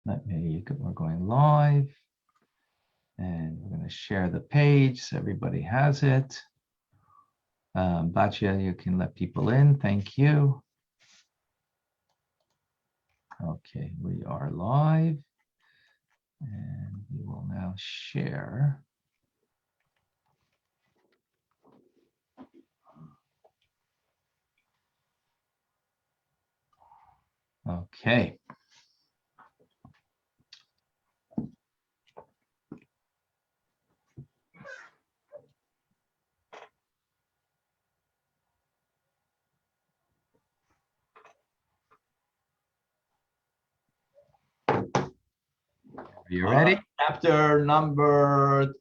We're going live, and we're going to share the page so everybody has it. Batya, you can let people in. Thank you. Okay, we are live, and we will now share. Okay. Are you ready? Chapter number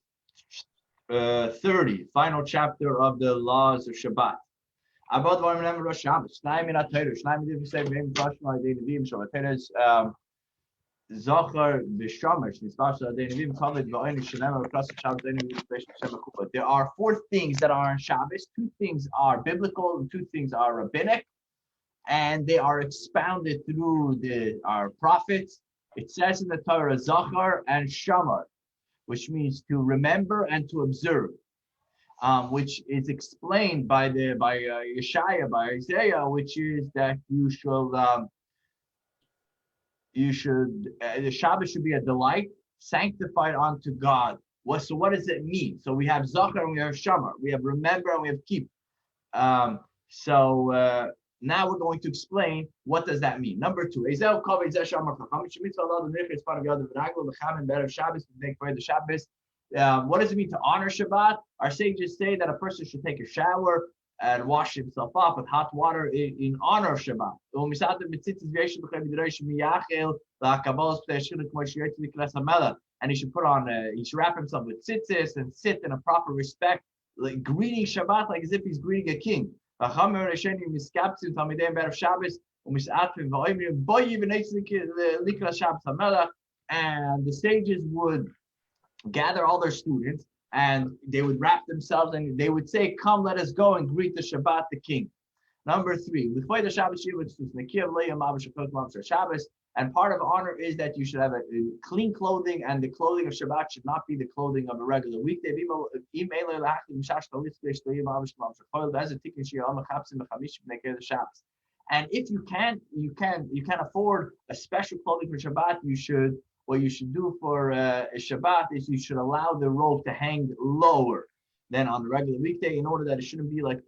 30, final chapter of the laws of Shabbat. About what remember Shabbos. Shnai min HaTorah. Shnai min say v'im tashma adei nevim. So HaTorah is Zohar b'Shomer. Nisbach adei nevim kavod v'oin shenem v'kras Shabbos adei nevim b'Shem HaKupa. There are 4 things that are in Shabbos. 2 things are biblical, and 2 things are rabbinic, and they are expounded through our prophets. It says in the Torah, Zachar and Shamar, which means to remember and to observe, which is explained by Yeshaya, by Isaiah, which is that the Shabbat should be a delight, sanctified unto God. So what does it mean? So we have Zachar and we have Shamar. We have remember and we have keep. Now we're going to explain what does that mean. Number 2, what does it mean to honor Shabbat? Our sages say that a person should take a shower and wash himself up with hot water in honor of Shabbat. And he should he should wrap himself with tzitzis and sit in a proper respect, like greeting Shabbat like as if he's greeting a king. And the sages would gather all their students and they would wrap themselves and they would say, come, let us go and greet the Shabbat, the king. Number 3, and part of honor is that you should have a clean clothing, and the clothing of Shabbat should not be the clothing of a regular weekday. And if you can't afford a special clothing for Shabbat, what you should do for Shabbat is you should allow the robe to hang lower than on the regular weekday, in order that it shouldn't be like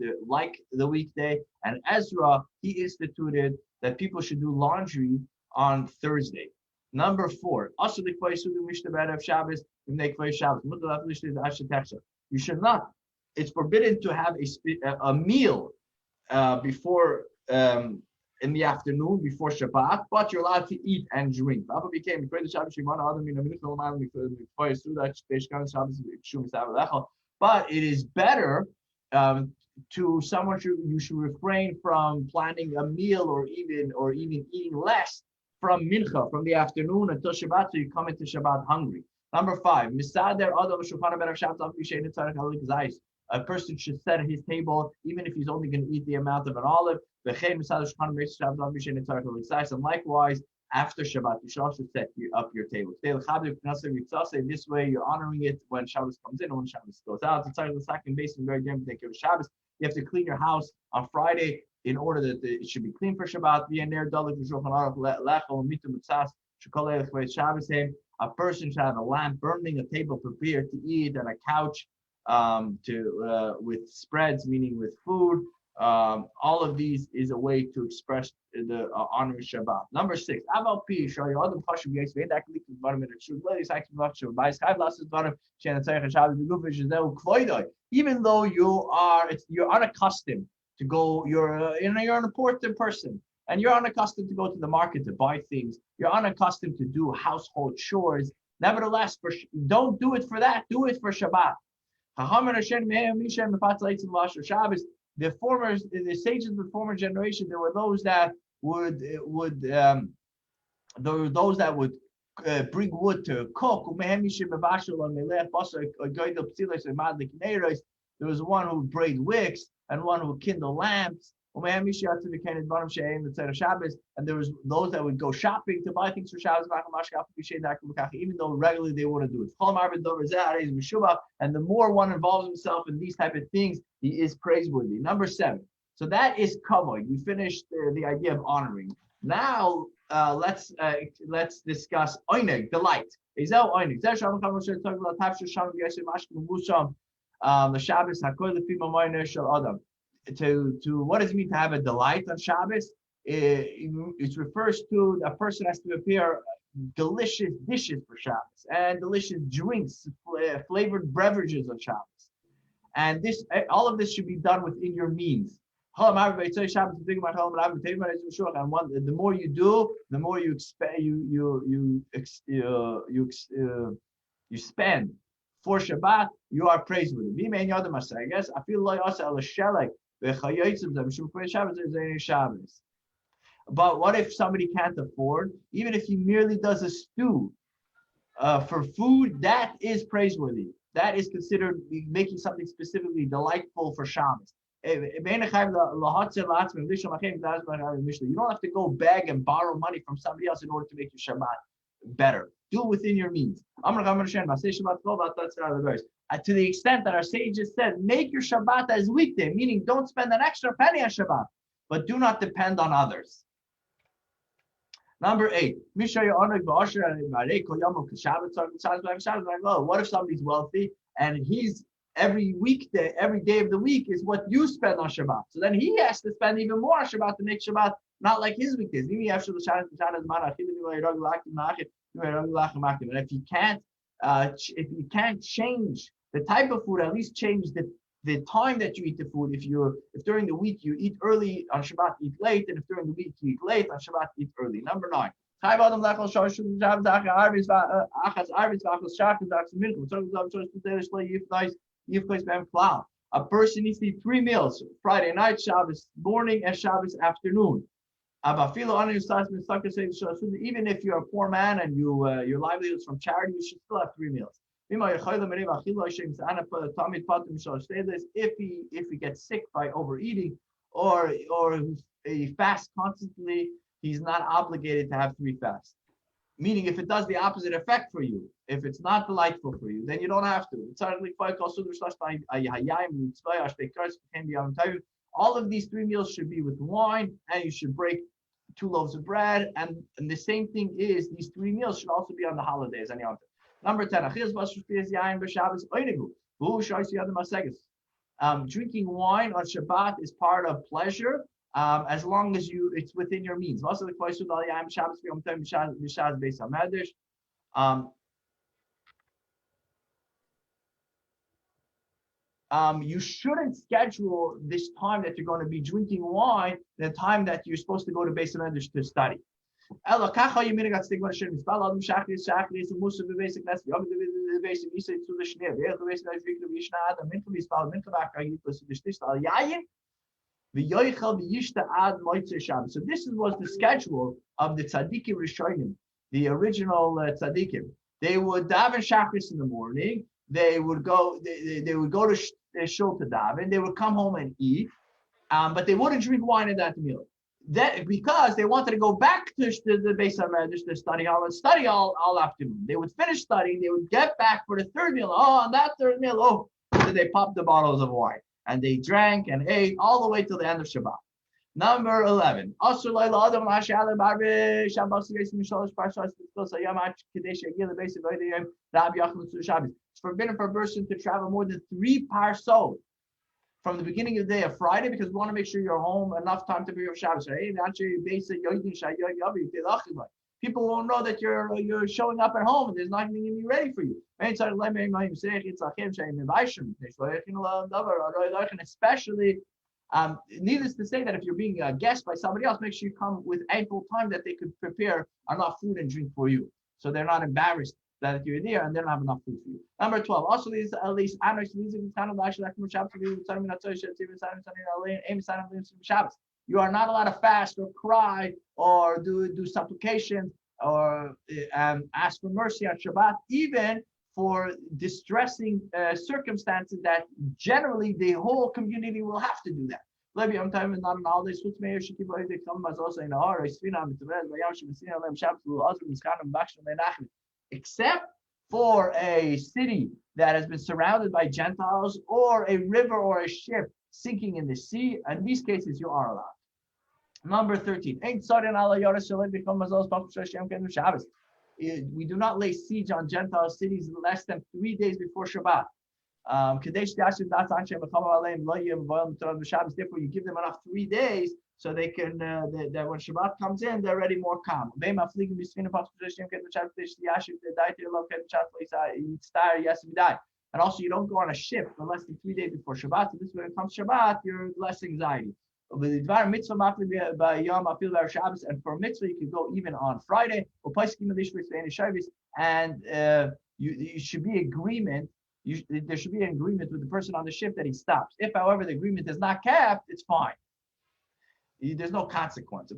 the weekday. And Ezra, he instituted that people should do laundry on Thursday. Number 4, you should not. It's forbidden to have a meal before in the afternoon before Shabbat, but you're allowed to eat and drink. But it is better to someone you should refrain from planning a meal or even eating less from mincha, from the afternoon until Shabbat, so you come into Shabbat hungry. Number 5, a person should set his table even if he's only going to eat the amount of an olive. And likewise, after Shabbat, you should also set up your table. This way, you're honoring it when Shabbos comes in and when Shabbos goes out. It's like the second basin, very different than Shabbos. You have to clean your house on Friday in order that it should be clean for Shabbat. A person should have a lamp burning, a table prepared to eat, and a couch with spreads, meaning with food. All of these is a way to express the honor of Shabbat. Number 6, even though you're unaccustomed to go, you're an important person, and you're unaccustomed to go to the market to buy things. You're unaccustomed to do household chores. Nevertheless, don't do it for that. Do it for Shabbat. The sages of the former generation, there were those that would bring wood to cook. There was one who would braid wicks and one who would kindle lamps. And there was those that would go shopping to buy things for Shabbos, even though regularly they wouldn't do it. And the more one involves himself in these type of things, he is praiseworthy. Number 7. So that is kavod. We finished the idea of honoring. Now let's discuss oineg, delight. The Shabbos Adam. To what does it mean to have a delight on Shabbos? It refers to a person has to prepare delicious dishes for Shabbos and delicious drinks, flavored beverages on Shabbos. And this, all of this should be done within your means. And the more you do, the more you spend for Shabbat. You are praiseworthy. I guess I feel like also but what if somebody can't afford? Even if he merely does a stew for food, that is praiseworthy. That is considered making something specifically delightful for Shabbos. You don't have to go beg and borrow money from somebody else in order to make your Shabbat better. Do it within your means. To the extent that our sages said, make your Shabbat as weekday, meaning don't spend an extra penny on Shabbat, but do not depend on others. Number 8. What if somebody's wealthy and he's every weekday, every day of the week is what you spend on Shabbat? So then he has to spend even more on Shabbat to make Shabbat not like his weekdays. And if you can't change the type of food, at least change the time that you eat the food. If during the week you eat early, on Shabbat eat late, and if during the week you eat late, on Shabbat eat early. Number 9. A person needs to eat 3 meals: Friday night, Shabbos morning, and Shabbos afternoon. Even if you're a poor man and your livelihood is from charity, you should still have 3 meals. If he gets sick by overeating or he fasts constantly, he's not obligated to have 3 fasts. Meaning, if it does the opposite effect for you, if it's not delightful for you, then you don't have to. All of these 3 meals should be with wine, and you should break 2 loaves of bread. And the same thing is, these 3 meals should also be on the holidays. Number 10. Drinking wine on Shabbat is part of pleasure, as long as it's within your means. You shouldn't schedule this time that you're going to be drinking wine, the time that you're supposed to go to Beis Hamedrash to study. So this was the schedule of the tzaddikim rishonim, the original tzaddikim. They would daven shachris in the morning. They would go to shul to daven. They would come home and eat, but they wouldn't drink wine in that meal. That because they wanted to go back to the Beis Hamedrash to study all afternoon. They would finish studying. They would get back for the 3rd meal. On that 3rd meal, so they popped the bottles of wine and they drank and ate all the way till the end of Shabbat. Number 11. It's forbidden for a person to travel more than 3 parsot from the beginning of the day of Friday, because we want to make sure you're home enough time to prepare for Shabbos. People won't know that you're showing up at home and there's nothing to be ready for you. Especially, needless to say, that if you're being a guest by somebody else, make sure you come with ample time that they could prepare enough food and drink for you, so they're not embarrassed that you're there and they don't have enough food for you. Number 12. Also, these at least you are not allowed to fast or cry or do supplications or ask for mercy on Shabbat, even for distressing circumstances that generally the whole community will have to do that. Maybe I'm time not on holidays. Which may should keep they come as also in our except for a city that has been surrounded by Gentiles, or a river or a ship sinking in the sea. In these cases, you are allowed. Number 13. We do not lay siege on Gentile cities less than 3 days before Shabbat. Therefore, you give them enough 3 days so they can that when Shabbat comes in, they're already more calm. And also, you don't go on a ship for less than 3 days before Shabbat. So this when it comes to Shabbat, you're less anxiety. And for mitzvah, you can go even on Friday. And you should be agreement. There should be an agreement with the person on the ship that he stops. If, however, the agreement is not kept, it's fine. There's no consequence.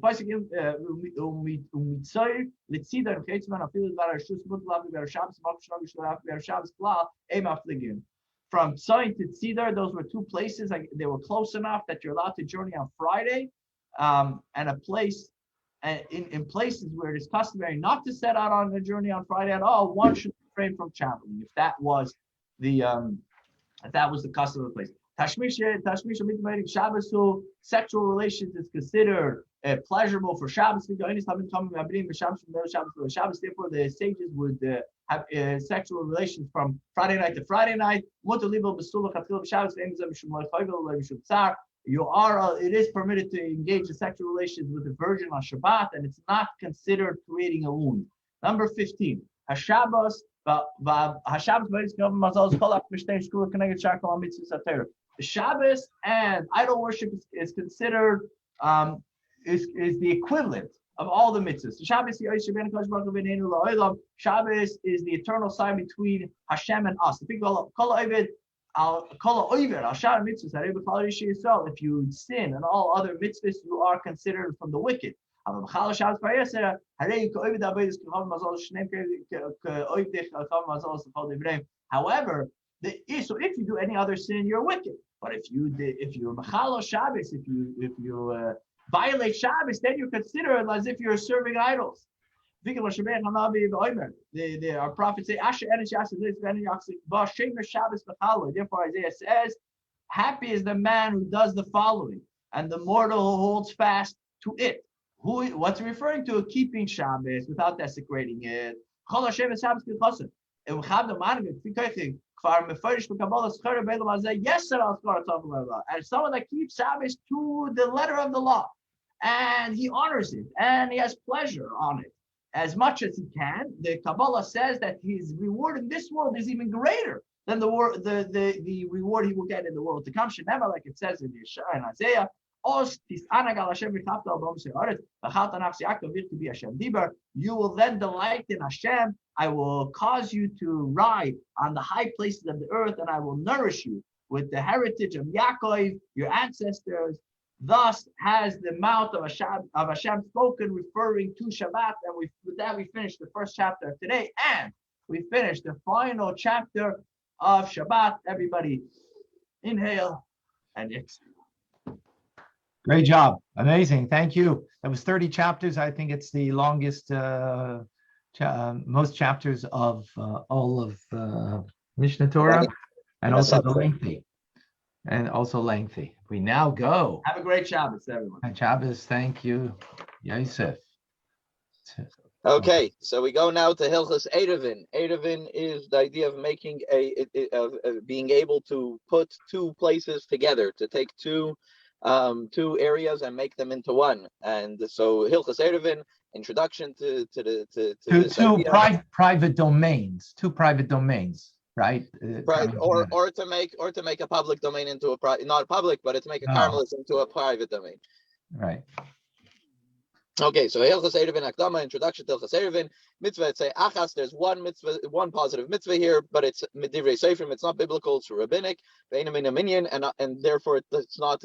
From Tanya to Tzidar, those were 2 places. They were close enough that you're allowed to journey on Friday, and a place, and in places where it is customary not to set out on a journey on Friday at all, one should refrain from traveling if that was the custom of the place. Sexual relations is considered pleasurable for Shabbos. Therefore, the sages would have sexual relations from Friday night to Friday night. It is permitted to engage in sexual relations with a virgin on Shabbat, and it's not considered creating a wound. Number 15. The Shabbos and idol worship is considered is the equivalent of all the mitzvahs. Shabbos is the eternal sign between Hashem and us. If you sin and all other mitzvahs, you are considered from the wicked. However, so if you do any other sin, you're wicked. But if you're Machalo Shabbos, if you violate Shabbos, then you're considered as if you're serving idols. Our prophets say, therefore Isaiah says, happy is the man who does the following, and the mortal who holds fast to it. What's referring to? Keeping Shabbos without desecrating it. And someone that keeps Shabbos to the letter of the law, and he honors it, and he has pleasure on it as much as he can. The Kabbalah says that his reward in this world is even greater than the reward he will get in the world to come. Never, like it says in Isaiah. You will then delight in Hashem. I will cause you to ride on the high places of the earth, and I will nourish you with the heritage of Yaakov, your ancestors. Thus has the mouth of Hashem spoken, referring to Shabbat. And with that, we finished the first chapter of today, and we finished the final chapter of Shabbat. Everybody, inhale and exhale. Great job. Amazing. Thank you. That was 30 chapters. I think it's the longest, most chapters of all of Mishnah Torah, and also lengthy. We now go. Have a great Shabbos, everyone. Shabbos. Thank you, Yosef. Okay, so we go now to Hilchos Erevin. Erevin is the idea of making of being able to put 2 places together, to take 2 areas and make them into one. And so Hilchos Erevin, introduction to this idea. Private domains, 2 private domains, right? Or to make a public domain into not public, but to make a Carmelis into a private domain. Right. Okay, so Hilchos Erevin Akdama, introduction to Hilchos Erevin. Mitzvah, it's a achas. There's one mitzvah, one positive mitzvah here, but it's midivrei seifrim. It's not biblical. It's rabbinic. And therefore it's not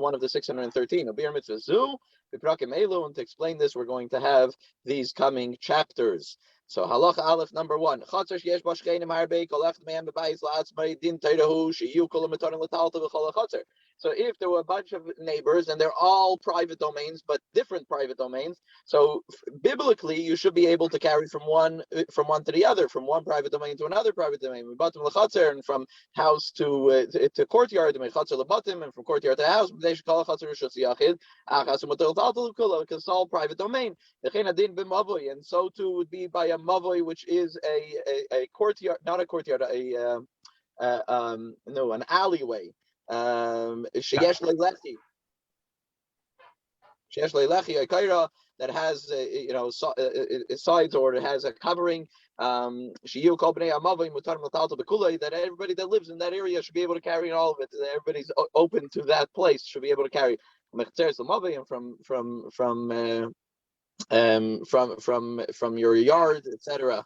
one of the 613. Obir mitzvah zu v'prakim elu. And to explain this, we're going to have these coming chapters. So halacha aleph number 1. Chatzar sheyesh ba shcheinim harbei kol echad mehem bebayis la'atzmai din teirahu sheyu kol metonim l'talta v'chol chatzar. So if there were a bunch of neighbors and they're all private domains, but different private domains, so biblically you should be able to carry from one to the other, from one private domain to another private domain. And from house to courtyard, and from courtyard to house, because it's all private domain. And so too would be by a mavoi, which is a courtyard, not a courtyard, an alleyway. Sheyesh le'lechi that has sides, or it has a covering. That everybody that lives in that area should be able to carry all of it. Everybody's open to that place should be able to carry. And from your yard, etc.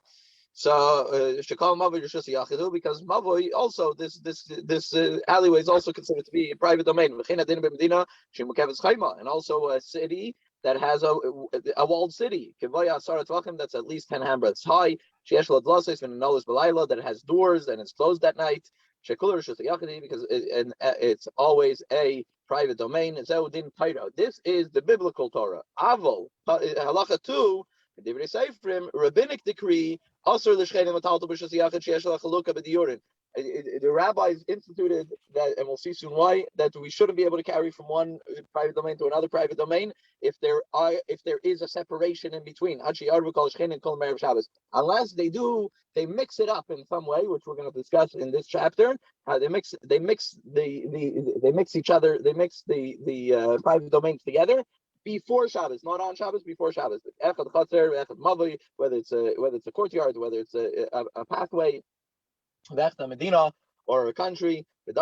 So shekal mavoi rishus yachidu, because mavoi also this alleyway is also considered to be a private domain. And also a city that has a walled city, that's at least 10 handbreadths high. That has doors and it's closed at night. Because it's always a private domain. This is the biblical Torah. Avol halacha 2, rabbinic decree. The rabbis instituted that, and we'll see soon why, that we shouldn't be able to carry from one private domain to another private domain if there is a separation in between. Unless they mix it up in some way, which we're going to discuss in this chapter. They mix the private domains together before Shabbos, not on Shabbos, before Shabbos. Whether it's a courtyard, whether it's a pathway, Medina, or a country. And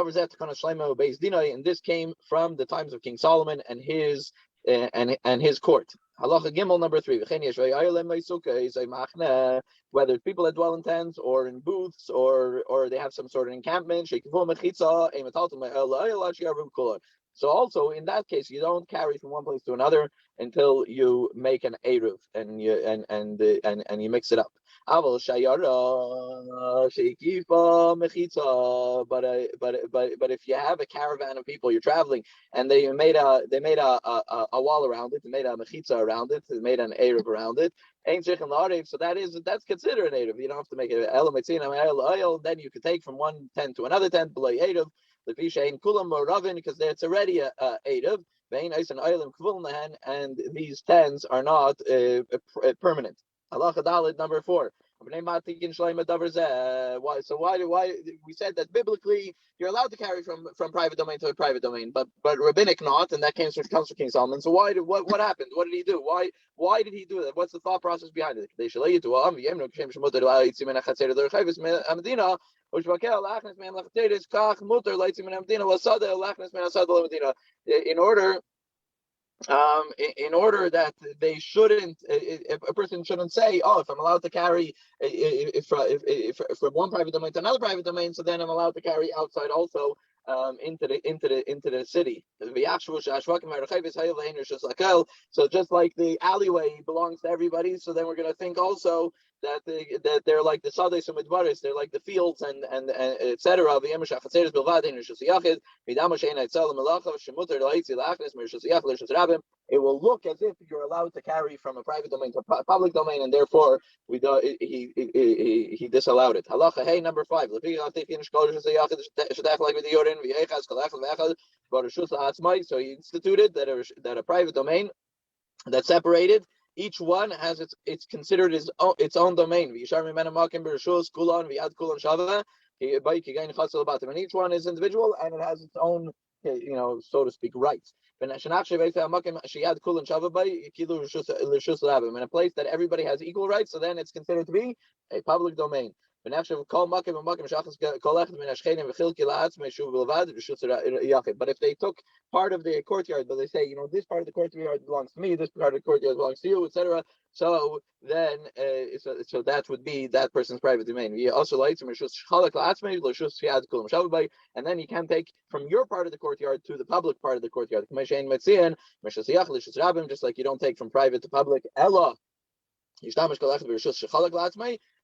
this came from the times of King Solomon and his court. Halacha Gimel number 3. Whether it's people that dwell in tents or in booths or they have some sort of encampment. So also in that case, you don't carry from one place to another until you make an eruv and you mix it up. But if you have a caravan of people, you're traveling, and they made a wall around it, they made a mechitza around it, they made an eruv around it. So that's considered an eruv. You don't have to make it oil. Then you could take from one tent to another tent below eruv. Because it's already a eruv. And these tents are not permanent. Halacha Dalet number 4. Why we said that biblically you're allowed to carry from private domain to a private domain, but rabbinic not, and that comes from King Solomon. So what happened? What did he do? Why did he do that? What's the thought process behind it? In order that they shouldn't, a person shouldn't say, "Oh, if I'm allowed to carry if from one private domain to another private domain, so then I'm allowed to carry outside also into the city." So just like the alleyway belongs to everybody, so then we're going to think also that they're like the Sadeh Sumidvaris, they're like the fields and etc. It will look as if you're allowed to carry from a private domain to a public domain, and therefore he disallowed it. Halacha hey number 5. So he instituted that a private domain that's separated, each one has it's considered its own domain. And each one is individual and it has its own, so to speak, rights. In a place that everybody has equal rights, so then it's considered to be a public domain. But if they took part of the courtyard, but they say, this part of the courtyard belongs to me, this part of the courtyard belongs to you, etc. So then, so that would be that person's private domain. And then you can take from your part of the courtyard to the public part of the courtyard. Just like you don't take from private to public. Ella.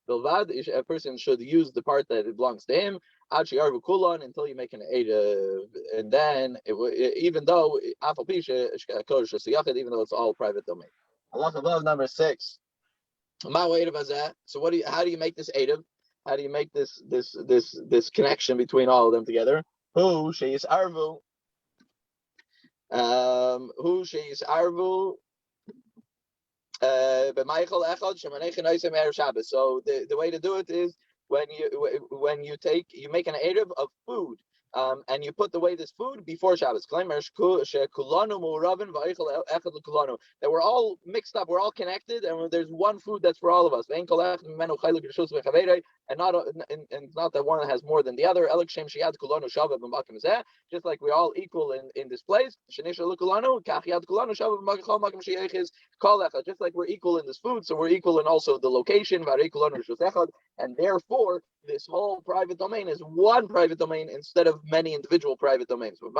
A person should use the part that it belongs to him until you make an eruv, and then even though even though it's all private domain. Halacha number 6. So how do you make this eruv? How do you make this connection between all of them together? Who sheyis arvu? Who sheyis arvu? So the way to do it is when you make an eruv of food, and you put away this food before Shabbos. That we're all mixed up, we're all connected, and there's one food that's for all of us. And not that one has more than the other. Just like we're all equal in this place. Just like we're equal in this food, so we're equal in also the location. And therefore, this whole private domain is one private domain instead of many individual private domains. So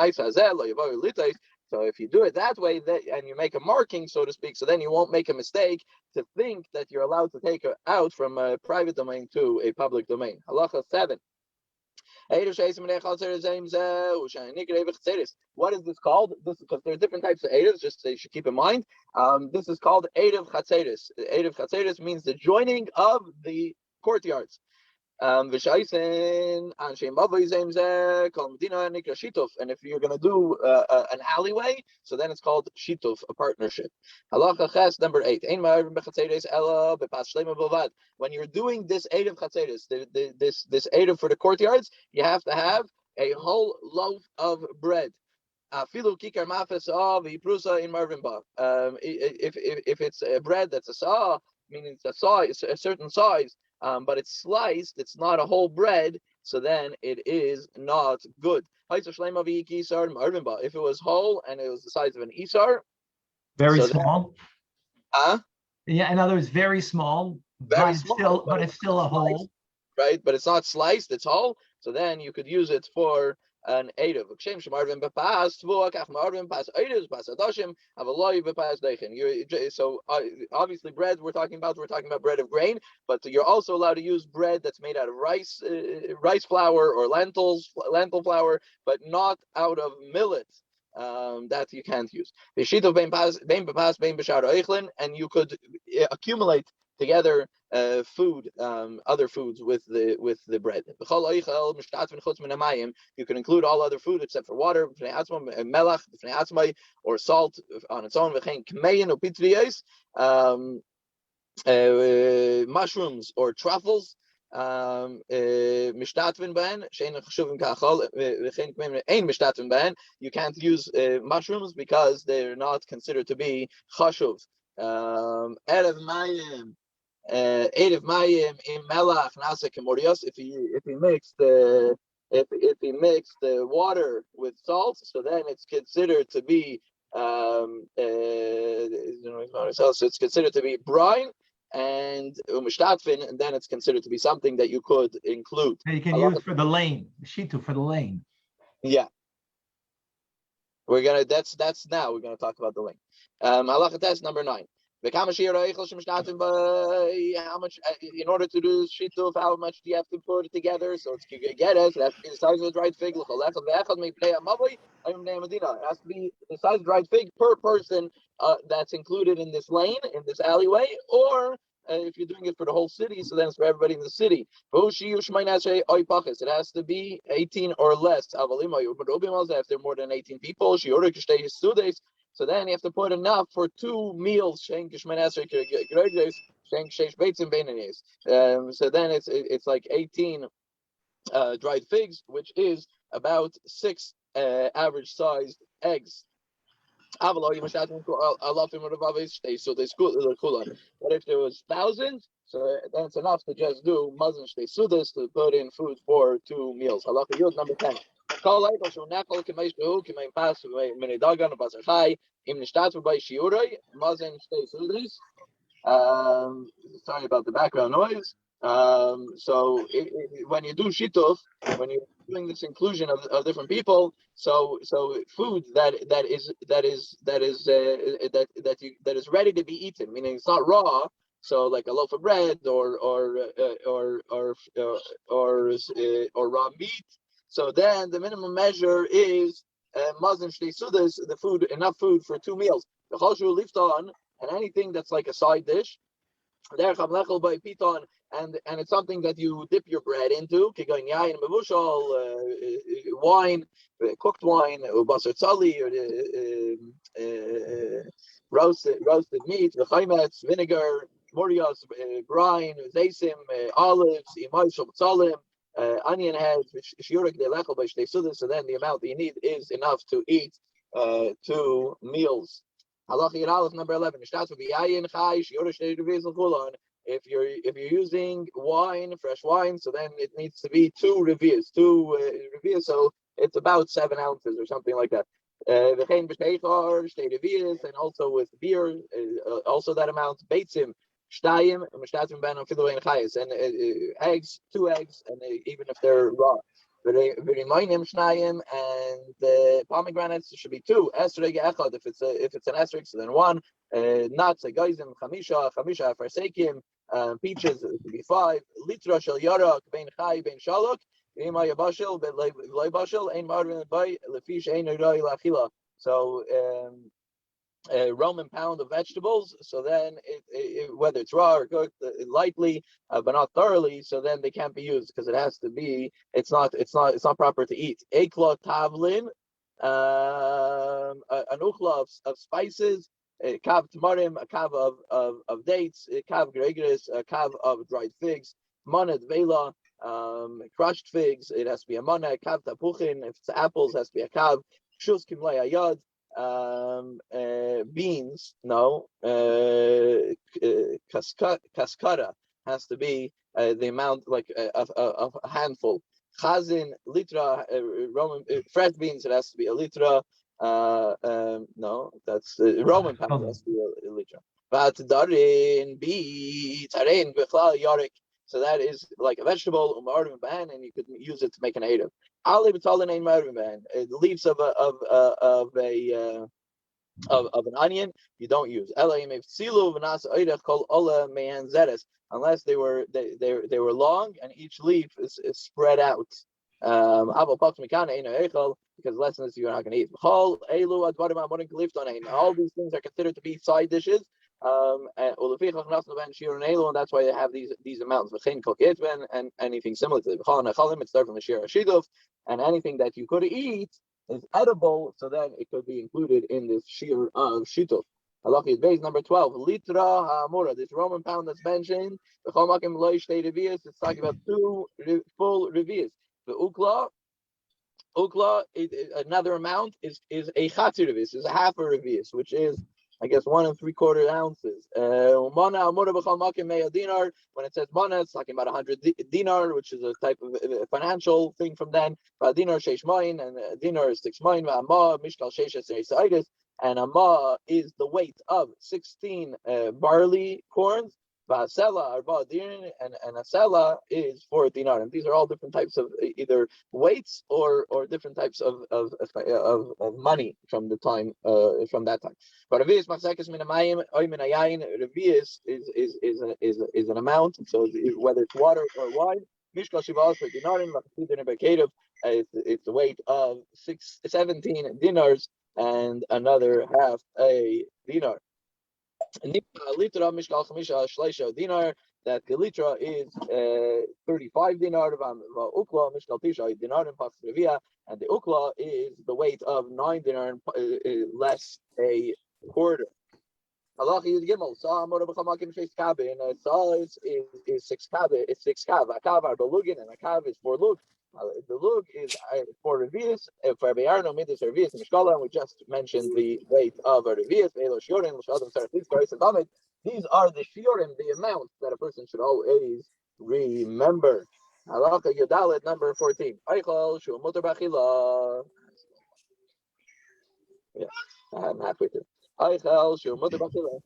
if you do it that way, and you make a marking, so to speak, so then you won't make a mistake to think that you're allowed to take out from a private domain to a public domain. Halacha 7. What is this called? This is because there are different types of eduvs, just so you should keep in mind. This is called eruv chatzeris. Eruv chatzeris means the joining of the courtyards. And if you're going to do an alleyway, so then it's called shituf, a partnership. Halacha ches number 8. When you're doing this eruv chatzeris, this eruv for the courtyards, you have to have a whole loaf of bread. If it's a bread that's a saw, meaning it's a saw, it's a certain size, but it's sliced, it's not a whole bread, so then it is not good. If it was whole and it was the size of an isar, very small. Yeah, in other words, very small, but it's still a whole. Right, but it's not sliced, it's whole. So then you could use it for an eruv. So obviously bread we're talking about bread of grain, but you're also allowed to use bread that's made out of rice flour or lentil flour, but not out of millet. That you can't use. And you could accumulate together food, other foods with the bread. You can include all other food except for water, or salt on its own, mushrooms or truffles. You can't use mushrooms because they're not considered to be chashuv. Erev mayim in melach nasa kemorios. If he mixed the water with salt, so then it's considered to be so it's considered to be brine and umishtatvin, and then it's considered to be something that you could include. You can use for the lane, shitu for the lane. Yeah. That's now we're gonna talk about the lane. Halacha test number 9. How much, in order to do shituf, how much do you have to put it together? So it's it has to be the size of the dried fig. It has to be the size of the dried fig per person that's included in this lane, in this alleyway, or if you're doing it for the whole city, so then it's for everybody in the city. It has to be 18 or less. If there are more than 18 people, so then you have to put enough for 2 meals. So then it's like 18 dried figs, which is about 6 average sized eggs. But if there was thousands, so then it's enough to just do mazon shtei sudas, to put in food for 2 meals. Halacha yud number 10. Sorry about the background noise. So when you do shituf, when you're doing this inclusion of different people, so food that is ready to be eaten, meaning it's not raw, So like a loaf of bread or raw meat. So then the minimum measure is mazon shtei sudas, the food, enough food for 2 meals. The choshu lifton, and anything that's like a side dish. And it's something that you dip your bread into. Wine, cooked wine, basar tzali, or roasted meat, vinegar, morios, brine, zaysim, olives, onion heads, so then the amount that you need is enough to eat 2 meals. Halacha Aleph number 11. If you're using wine, fresh wine, so then it needs to be 2 revias, so it's about 7 ounces or something like that. And also with beer, also that amount. Beitzim, shtayim, and eggs, 2 eggs, and even if they're raw. And the pomegranates should be 2. Esrog echad if it's an esrog, so then 1. Nuts, geizim, chamisha farsekim. Peaches should be 5. Litra shel yarak bein chai bein shalok. So Roman pound of vegetables. So then, whether it's raw or cooked lightly, but not thoroughly, so then they can't be used because it has to be. It's not proper to eat. Ekla tavlin, an uchla of spices. Kav tamarim, a kav of dates. Kav gregaris, a kav of dried figs. Manad vela, crushed figs. It has to be a mana. Kav tapuchin. If it's apples, it has to be a kav. Shus kimlei ayad. Beans, no. Cascara has to be the amount, like a handful. Chazin, litra, Roman fresh beans, it has to be a litra. No, that's Roman pound, has to be a litra. But darin be tarein b'chlal yarik. So that is like a vegetable, and you could use it to make an eruv. The leaves of an onion you don't use. Unless they were long and each leaf is spread out. Because less than this you're not going to eat. All these things are considered to be side dishes. And that's why they have these amounts. And anything similar to it. It's from the shir shiduf, and anything that you could eat is edible, so then it could be included in this shir of shiduf. Halacha base number 12. Litra ha'amura. This Roman pound that's mentioned. It's talking about 2 full revias. The ukla, another amount is a chatzi revius, is a half a revius, which is, I guess, 1 3/4 ounces. When it says mana, it's talking about 100 dinar, which is a type of financial thing from then. Dinar sheish main, and dinar is 6 main. Mishkal sheish, and a ma is the weight of 16 barley corns. Vasela arba dinar, and a sela is 4 dinar. And these are all different types of either weights or different types of money from the time from that time. But revius machzekes min hamayim oy min hayayin, revius is an amount. So whether it's water or wine, mishkal shivas for dinarim, it's the weight of 17 dinars and another half a dinar. Litra mishkal chamisha shleisha dinar. That the litra is 35 dinar. Ukla mishkal tisha dinar and pas revia, and the ukla is the weight of 9 dinar less a quarter. Halacha Yud Gimel. Saw Amor B'Chamakim Sheis Kabe, and a saw is 6 kabe. It's 6 kav. A kav are belugin, and a kav is 4 lug. The lug is 4 revius. For Beyarno Midas revius Mishkala, and we just mentioned the weight of a revius. Ve'elo shiurim l'shadam sarafis karis adamid. These are the shiurim, the amounts that a person should always remember. Halacha Yudalet number 14. Eichel shu mutar b'achila. Yeah, I'm halfway through. Eichel shu mutar b'achila.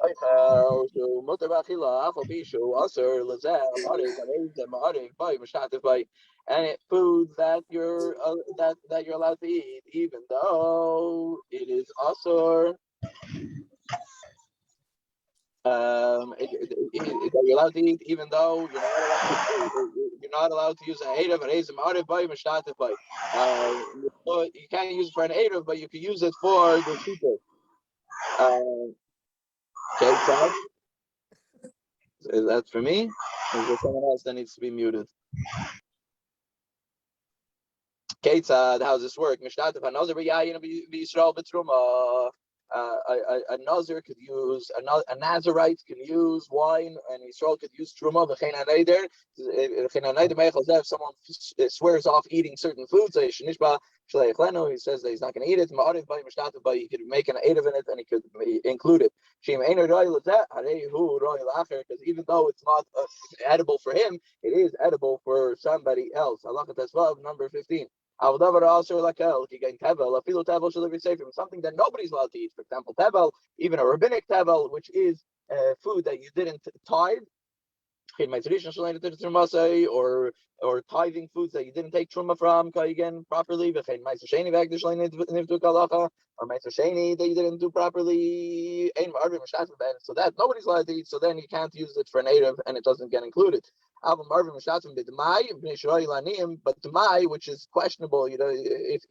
Eichel shu mutar b'achila. Afal bishu aser lezel arig areizem arig by mishtatif by any food that you're allowed to eat, even though it is aser. that you're allowed to eat, even though you're not allowed to use an erev, an ezim, arif bay, mishtatif bay. You can't use it for an erev, but you can use it for the shita. Okay, Todd, is that for me? Or is there someone else that needs to be muted? Ketzad, how does this work? Mishtatif hanazir b'yayin b'Yisrael b'truma. A nazir could use a Nazarite can use wine, and Yisrael could use truma. V'chein haneder, if someone swears off eating certain foods, he says that he's not going to eat it. But he could make an erev in it, and he could include it. Because even though it's not edible for him, it is edible for somebody else. Halacha Tesvav, number 15. Something that nobody's allowed to eat. For example, tevel, even a rabbinic tevel, which is food that you didn't tithe, or tithing foods that you didn't take truma from properly, or meiser sheni that you didn't do properly. So that nobody's allowed to eat. So then you can't use it for an erev, and it doesn't get included. But the mai, which is questionable, if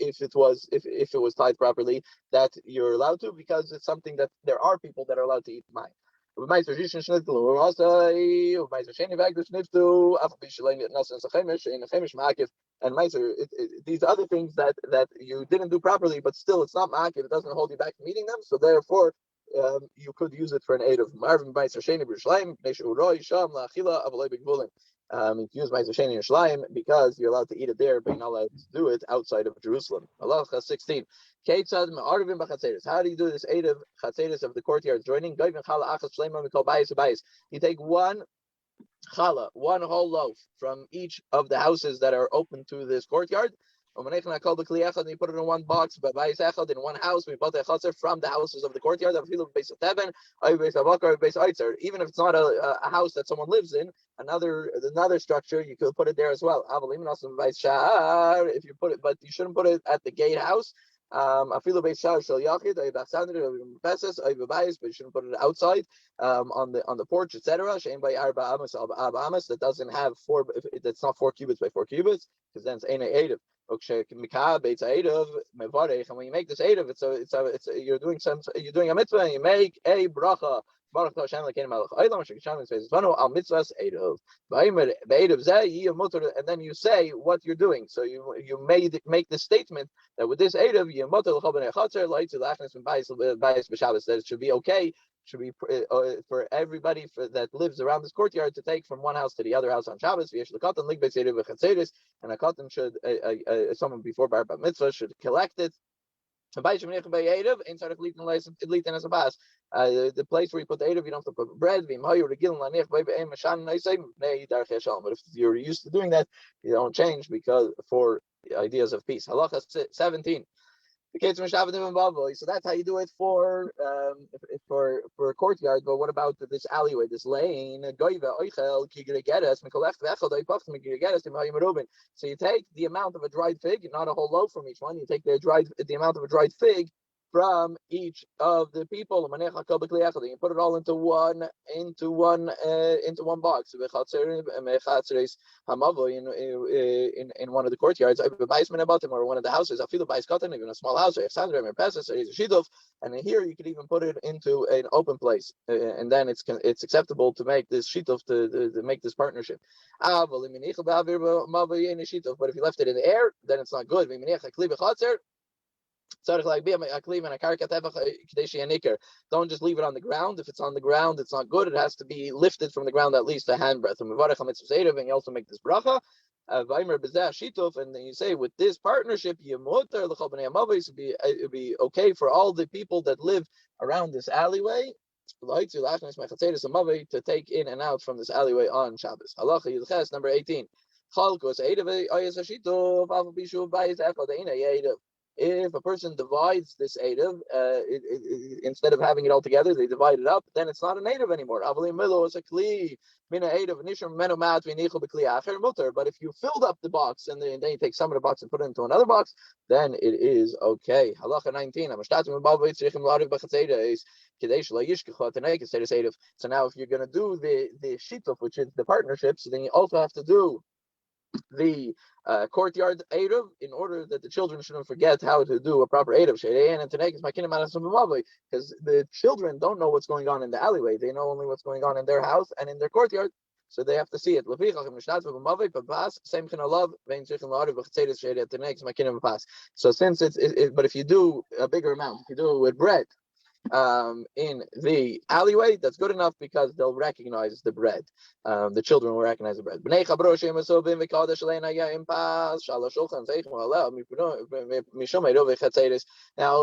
it was tied properly, that you're allowed to, because it's something that there are people that are allowed to eat mai. And these other things that you didn't do properly, but still it's not ma'akiv, it doesn't hold you back from eating them, so therefore you could use it for an erev. You can use Meiser Sheni in Yerushalayim because you're allowed to eat it there, but you're not allowed to do it outside of Jerusalem. Halacha 16. How do you do this erev chatzeres of the courtyard joining? You take one challah, one whole loaf from each of the houses that are open to this courtyard. And you put it in one box, in one house. We bought a chaser from the houses of the courtyard. Even if it's not a house that someone lives in, another structure, you could put it there as well. If you put it, but you shouldn't put it at the gatehouse. But you shouldn't put it outside on the porch, etc. That doesn't have that's not 4 cubits by 4 cubits, because then it's ein erev. And when you make this erev, you're doing a mitzvah, and you make a bracha. And then you say what you're doing. So you make the statement that with this erev, that it should be okay, should be for everybody that lives around this courtyard to take from one house to the other house on Shabbos. And a katan should, someone before bar mitzvah should collect it. The place where you put the erev, you don't have to put bread. But if you're used to doing that, you don't change, because for ideas of peace. Halacha 17. So that's how you do it for a courtyard. But what about this alleyway, this lane? So you take the amount of a dried fig, not a whole loaf from each one. You take the amount of a dried fig from each of the people. You put it all into one box. In one of the courtyards, or one of the houses, even a small house, and here you could even put it into an open place, and then it's acceptable to make this shituf, to make this partnership. But if you left it in the air, then it's not good. Don't just leave it on the ground. If it's on the ground, it's not good. It has to be lifted from the ground at least a handbreadth. And you also make this bracha. And then you say, with this partnership, it would be okay for all the people that live around this alleyway to take in and out from this alleyway on Shabbos. Halacha number 18. if a person divides this Erev, instead of having it all together, they divide it up, then it's not an Erev anymore. But if you filled up the box and then you take some of the box and put it into another box, then it is okay. Halacha 19. So now if you're going to do the shituf, which is the partnerships, then you also have to do the courtyard Erev in order that the children shouldn't forget how to do a proper Erev. Because the children don't know what's going on in the alleyway. They know only what's going on in their house and in their courtyard. So they have to see it. So since but if you do a bigger amount, if you do it with bread, in the alleyway, that's good enough because they'll recognize the bread. The children will recognize the bread. Now,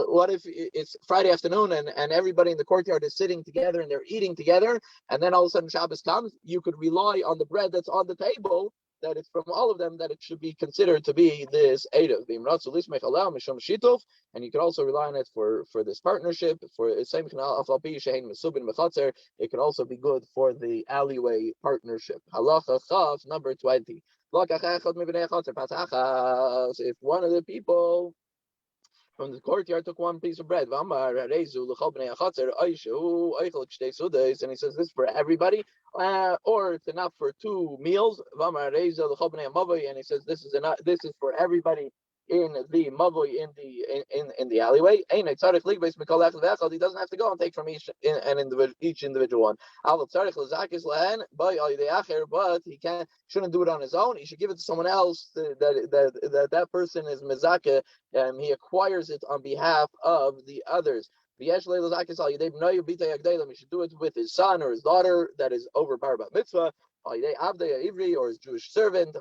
what if it's Friday afternoon and everybody in the courtyard is sitting together and they're eating together, and then all of a sudden Shabbos comes? You could rely on the bread that's on the table, that it's from all of them, that it should be considered to be this Erev. And you could also rely on it for this partnership. It could also be good for the alleyway partnership. Halacha Chav, number 20. If one of the people from the courtyard took one piece of bread, and he says this is for everybody, or it's enough for 2 meals, and he says this is enough, this is for everybody in the mavoi, in the alleyway. He doesn't have to go and take from each individual one. But he shouldn't do it on his own. He should give it to someone else that person is mezakeh, and he acquires it on behalf of the others. He should do it with his son or his daughter that is over bar bat mitzvah, or his Jewish servant,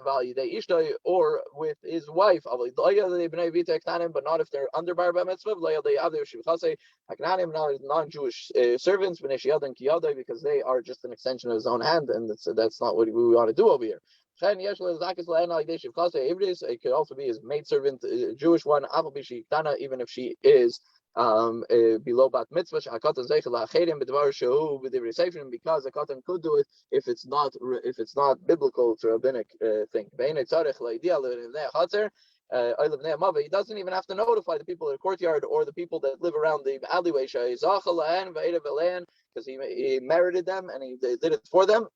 or with his wife, but not if they're under bar bat mitzvah, non-Jewish servants, because they are just an extension of his own hand, and that's not what we want to do over here. It could also be his maidservant, a Jewish one, even if she is below bat mitzvah, because a katan could do it if it's not biblical. It's a rabbinic thing. He doesn't even have to notify the people in the courtyard or the people that live around the alleyway, because he merited them and he did it for them.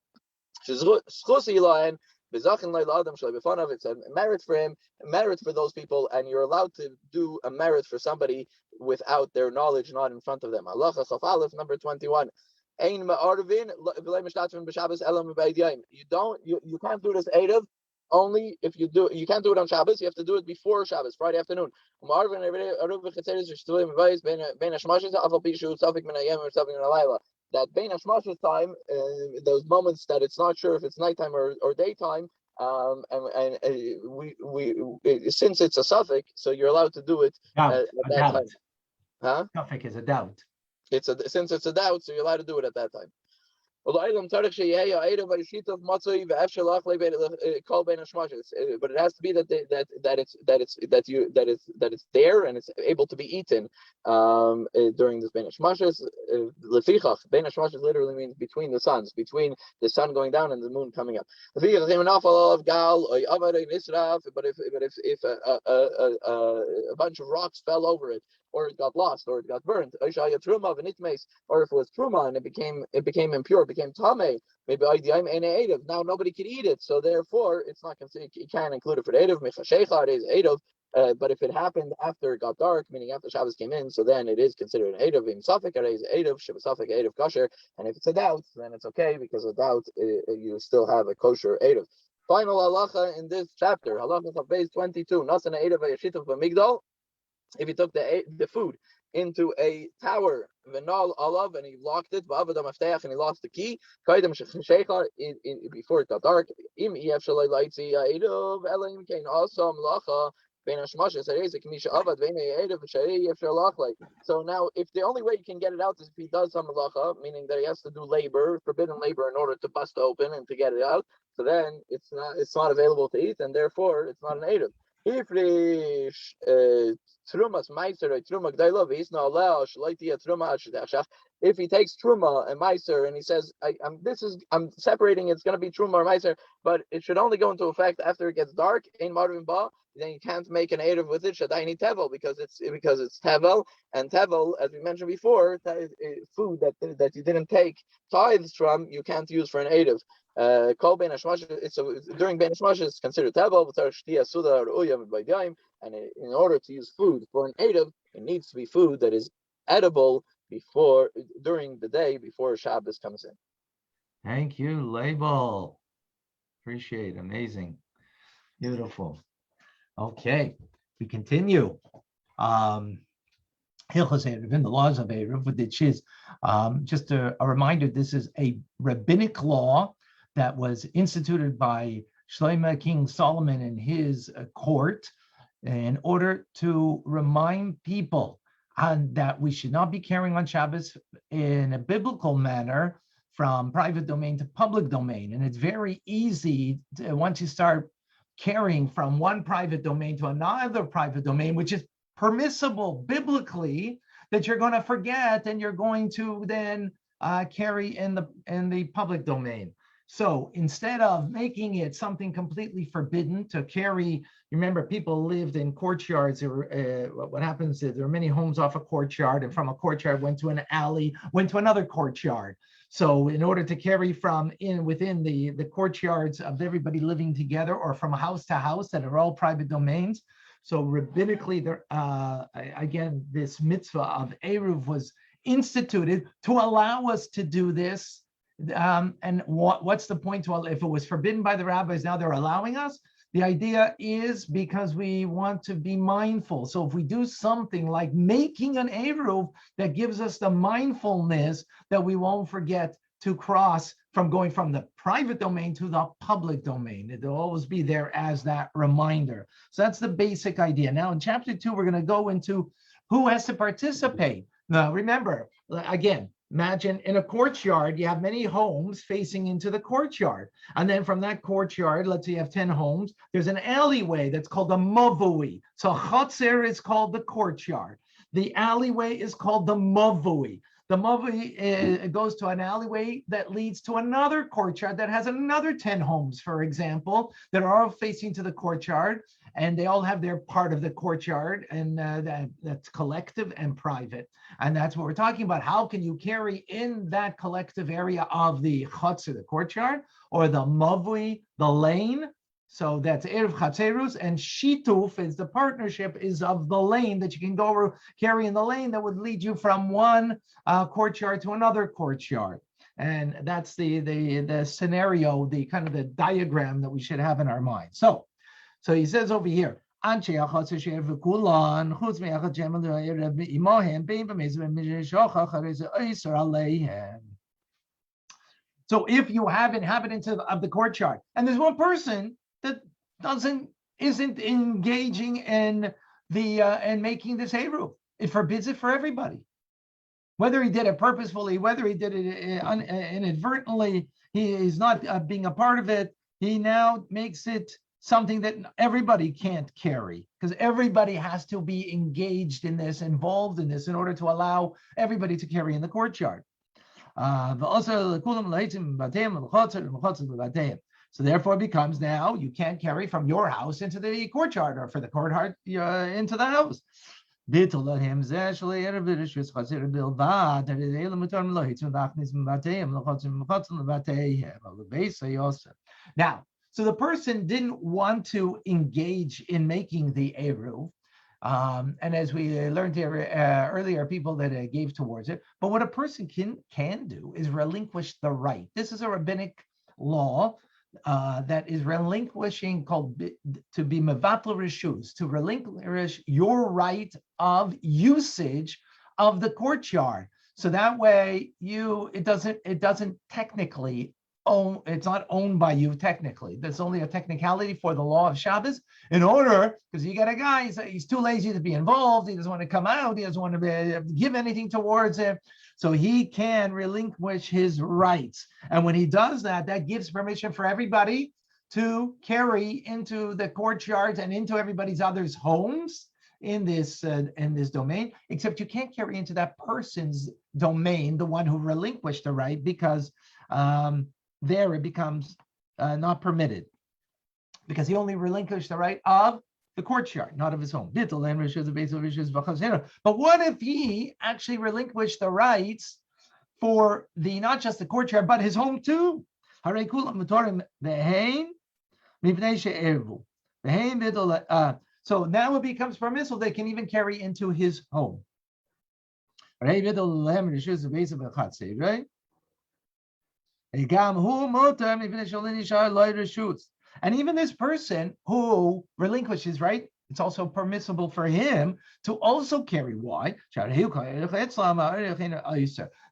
It's a merit for him, a merit for those people, and you're allowed to do a merit for somebody without their knowledge, not in front of them. Halacha Chaf Aleph, number 21. You can't do this Erev only if you can't do it on Shabbos. You have to do it before Shabbos, Friday afternoon. That Bein Hashmash's time, those moments that it's not sure if it's nighttime or daytime, since it's a suffix, so you're allowed to do it at that time. Huh? Suffix is a doubt. Since it's a doubt, so you're allowed to do it at that time. But it has to be that it's there and it's able to be eaten during this Bein Hashmashos. Lefichach, Bein Hashmashos literally means between the suns, between the sun going down and the moon coming up. But if a bunch of rocks fell over it, or it got lost, or it got burnt, or if it was truma and it became impure, became tameh, maybe now nobody can eat it, so therefore it's not considered. You can't include it for the erev. But if it happened after it got dark, meaning after Shabbos came in, so then it is considered an erev. In Safek is erev, Shabbat erev kosher, and if it's a doubt, then it's okay, because a doubt you still have a kosher erev. Final halacha in this chapter, halacha of base 22. Nasan erev v'yashitav b'migdal. If he took the food into a tower, v'nal alav, and he locked it, and he lost the key, before it got dark. So now, if the only way you can get it out is if he does some malacha, meaning that he has to do labor, forbidden labor, in order to bust open and to get it out, so then it's not available to eat, and therefore it's not an erev. Trumas Meiser or Truma Gdaila, he's not allowed. If he takes Truma and Meiser and he says, I'm separating, it's going to be Truma or Meiser, but it should only go into effect after it gets dark in Marvin Ba, then you can't make an Erev with it, Shadaini Tevel, because it's Tevel, and Tevel, as we mentioned before, food that you didn't take tithes from, you can't use for an Erev. During Ben Hashmash, it's considered Tevel, and in order to use food for an Erev, it needs to be food that is edible during the day before Shabbos comes in. Thank you, Label. Appreciate it. Amazing. Beautiful. Okay, we continue. Hilchos Erev, the laws of Erev, which is just a reminder, this is a rabbinic law that was instituted by Shlomo King Solomon in his court in order to remind people that we should not be carrying on Shabbos in a biblical manner from private domain to public domain. And it's very easy once you start carrying from one private domain to another private domain, which is permissible biblically, that you're going to forget and you're going to then carry in the public domain. So instead of making it something completely forbidden to carry, remember, people lived in courtyards. What happens is there are many homes off a courtyard, and from a courtyard went to an alley, went to another courtyard. So in order to carry from within the courtyards of everybody living together, or from house to house that are all private domains. So rabbinically, again, this mitzvah of Eruv was instituted to allow us to do this. And what's the point? Well, if it was forbidden by the rabbis, now they're allowing us. The idea is because we want to be mindful. So if we do something like making an Eruv, that gives us the mindfulness that we won't forget to cross from going from the private domain to the public domain. It'll always be there as that reminder. So that's the basic idea. Now in chapter 2, we're going to go into who has to participate. Now remember, again, imagine in a courtyard, you have many homes facing into the courtyard. And then from that courtyard, let's say you have 10 homes, there's an alleyway that's called the mavui. So chotzer is called the courtyard. The alleyway is called the mavui. The mavui goes to an alleyway that leads to another courtyard that has another 10 homes, for example, that are all facing to the courtyard. And they all have their part of the courtyard, and that's collective and private. And that's what we're talking about. How can you carry in that collective area of the chotzer, the courtyard, or the mavui, the lane? So that's Erev Chatzerus, and Shituf is the partnership is of the lane that you can go carry in the lane that would lead you from one courtyard to another courtyard. And that's the scenario, the kind of the diagram that we should have in our mind. So he says over here, so if you have inhabitants of the courtyard, and there's one person that isn't engaging in in making this Eruv, it forbids it for everybody. Whether he did it purposefully, whether he did it inadvertently, he is not being a part of it. He now makes it something that everybody can't carry, because everybody has to be engaged in this, involved in this, in order to allow everybody to carry in the courtyard. So therefore it becomes now you can't carry from your house into the courtyard, or for the courtyard into the house. Now, so the person didn't want to engage in making the Eruv. And as we learned here earlier, people that gave towards it. But what a person can do is relinquish the right. This is a rabbinic law that is relinquishing, called to be mevatel reshus, to relinquish your right of usage of the courtyard. So that way it doesn't technically own, it's not owned by you technically. There's only a technicality for the law of Shabbos, in order, because you got a guy, he's too lazy to be involved, he doesn't want to come out, he doesn't want to give anything towards it, so he can relinquish his rights. And when he does that, that gives permission for everybody to carry into the courtyards and into everybody's others' homes in this domain, except you can't carry into that person's domain, the one who relinquished the right, because there it becomes not permitted, because he only relinquished the right of the courtyard, not of his home. But what if he actually relinquished the rights for the not just the courtyard, but his home too? So now it becomes permissible. They can even carry into his home. Right? And even this person who relinquishes, right? It's also permissible for him to also carry. Why?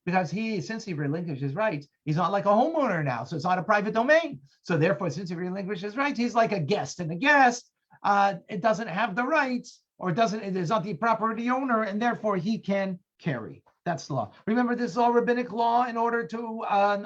Because since he relinquished his rights, he's not like a homeowner now. So it's not a private domain. So therefore, since he relinquished his rights, he's like a guest. And a guest, it doesn't have the rights, or it is not the property owner, and therefore he can carry. That's the law. Remember, this is all rabbinic law in order to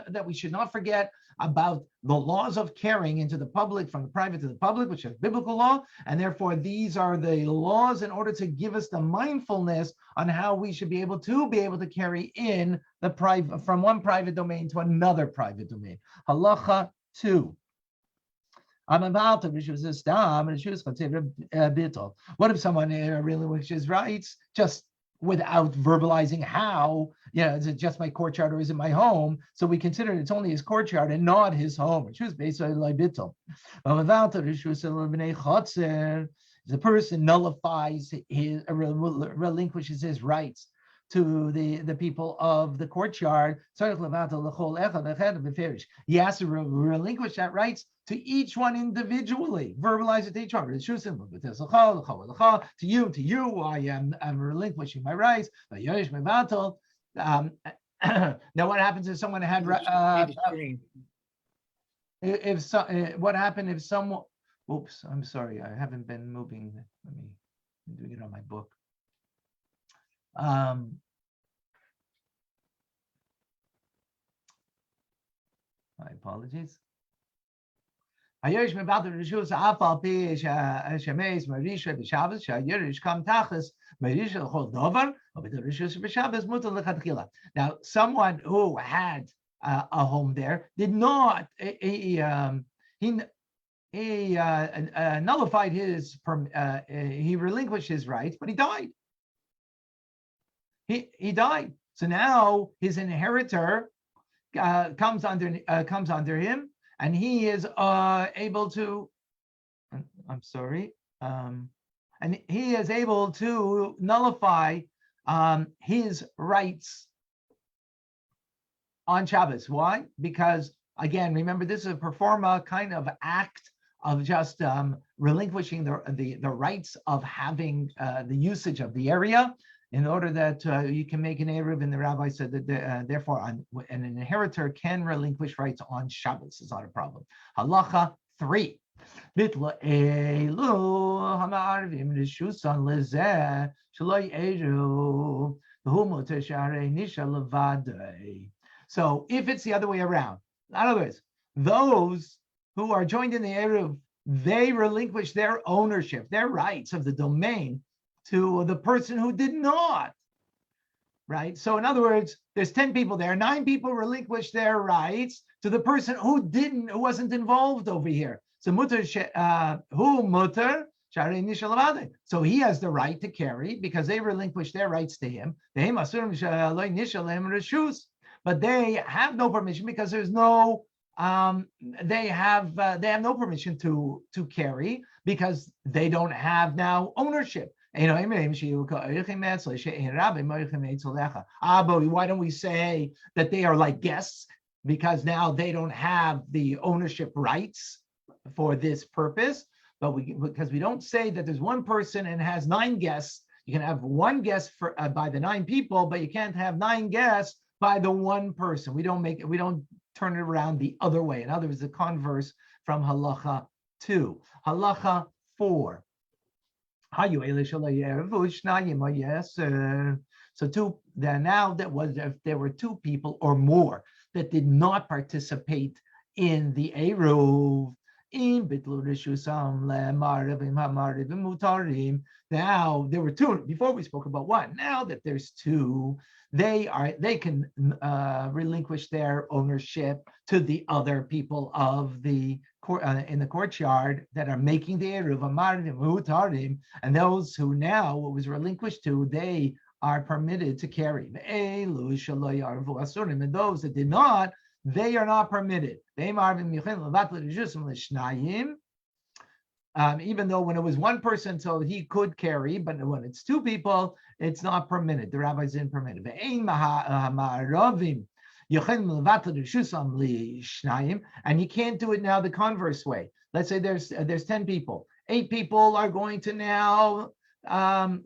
that we should not forget about the laws of carrying into the public, from the private to the public, which is biblical law. And therefore, these are the laws in order to give us the mindfulness on how we should be able to carry in the private, from one private domain to another private domain. Halacha 2. What if someone relinquishes rights just without verbalizing how, is it just my courtyard or is it my home? So we consider it's only his courtyard and not his home. The person nullifies relinquishes his rights to the people of the courtyard. He has to relinquish that rights to each one individually, verbalize it to each one. To you, I'm relinquishing my rights. Now, what happens if someone had what happened if someone? Oops, I'm sorry, I haven't been moving. I'm doing it on my book. My apologies. Now, someone who had a home there did not, he nullified his, he relinquished his rights, but he died. He died. So now his inheritor comes under him, and he is able to. I'm sorry, and he is able to nullify his rights on Shabbos. Why? Because again, remember, this is a pro forma kind of act of just relinquishing the rights of having the usage of the area, in order that you can make an Eruv. And the rabbi said that therefore an inheritor can relinquish rights on Shabbos. It's not a problem. Halacha 3. So if it's the other way around, in other words, those who are joined in the Eruv, they relinquish their ownership, their rights of the domain to the person who did not, right? So in other words, there's 10 people there, 9 people relinquish their rights to the person who wasn't involved over here. So so he has the right to carry because they relinquished their rights to him. But they have no permission because there's no they have no permission to carry because they don't have now ownership. But why don't we say that they are like guests, because now they don't have the ownership rights for this purpose? But because we don't say that there's one person and has 9 guests. You can have 1 guest for by the 9 people, but you can't have 9 guests by the 1 person. We don't turn it around the other way. In other words, the converse from halacha 2. Halacha 4. So now that was, if there were 2 people or more that did not participate in the Eruv, Now there were two. Before we spoke about one. Now that there's two, they can relinquish their ownership to the other people of the court in the courtyard that are making the eruv, and those who now it was relinquished to, they are permitted to carry. And those that did not, they are not permitted. Even though when it was one person, so he could carry, but when it's two people, it's not permitted. The rabbis didn't permit it. And you can't do it now the converse way. Let's say there's 10 people. 8 people are going to now,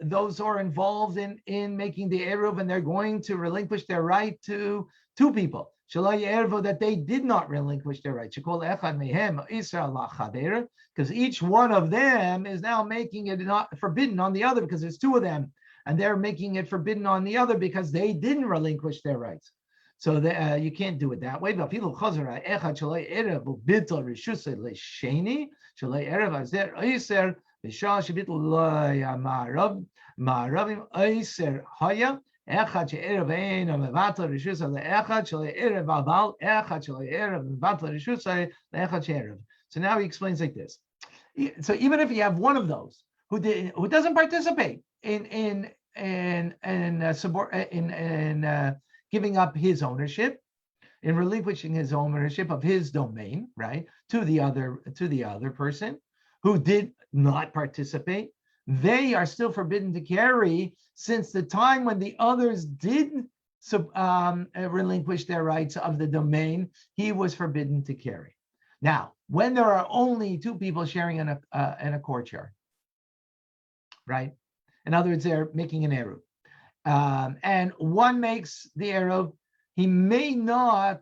those who are involved in making the eruv, and they're going to relinquish their right to 2 people. That they did not relinquish their right. Because each one of them is now making it not forbidden on the other, because there's 2 of them, and they're making it forbidden on the other because they didn't relinquish their rights. So you can't do it that way. But people so now he explains like this. So even if you have one of those who doesn't participate in giving up his ownership, in relinquishing his ownership of his domain, right, to the other person who did not participate, they are still forbidden to carry, since the time when the others did relinquish their rights of the domain, he was forbidden to carry. Now, when there are only 2 people sharing in a courtyard, right? In other words, they're making an eruv, and one makes the eruv, he may not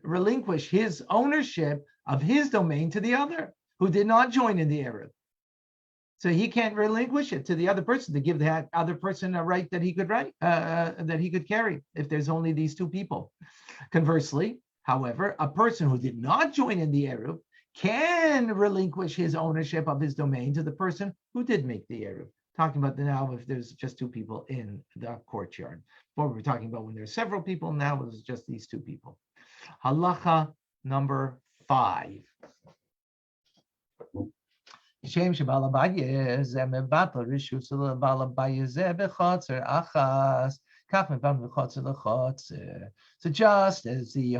relinquish his ownership of his domain to the other who did not join in the eruv. So he can't relinquish it to the other person to give that other person a right that he could carry if there's only these 2 people. Conversely, however, a person who did not join in the eruv can relinquish his ownership of his domain to the person who did make the eruv. Talking about now if there's just 2 people in the courtyard. Before we were talking about when there's several people, now it's just these 2 people. Halacha number 5. So just as the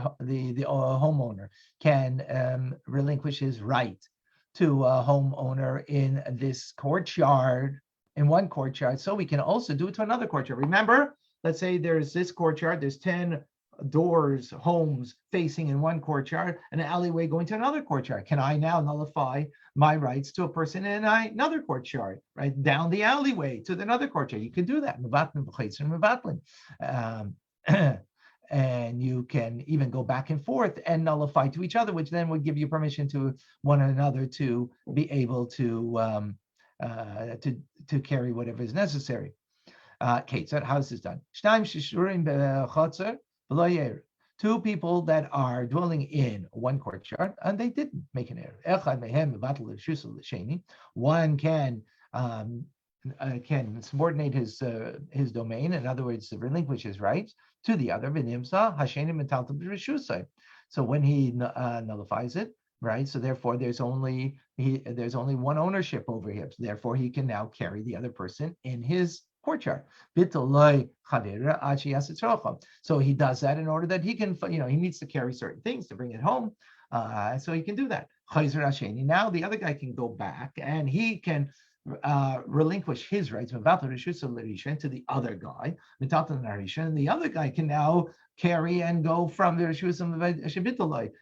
homeowner can relinquish his right to a homeowner in this courtyard, in one courtyard, so we can also do it to another courtyard. Remember, let's say there's this courtyard, there's 10 doors, homes facing in one courtyard, an alleyway going to another courtyard. Can I now nullify my rights to a person in another courtyard, right down the alleyway to another courtyard? You can do that. And you can even go back and forth and nullify to each other, which then would give you permission to one another to be able to carry whatever is necessary. Okay, so how is this done? 2 people that are dwelling in one courtyard and they didn't make an error. One can subordinate his domain, in other words, relinquish his rights to the other. So when he nullifies it, right? So therefore, there's only one ownership over him. So therefore, he can now carry the other person in his courtyard. So he does that in order that he can, he needs to carry certain things to bring it home. So he can do that. Now the other guy can go back and he can relinquish his rights to the other guy, and the other guy can now carry and go from the Rishus.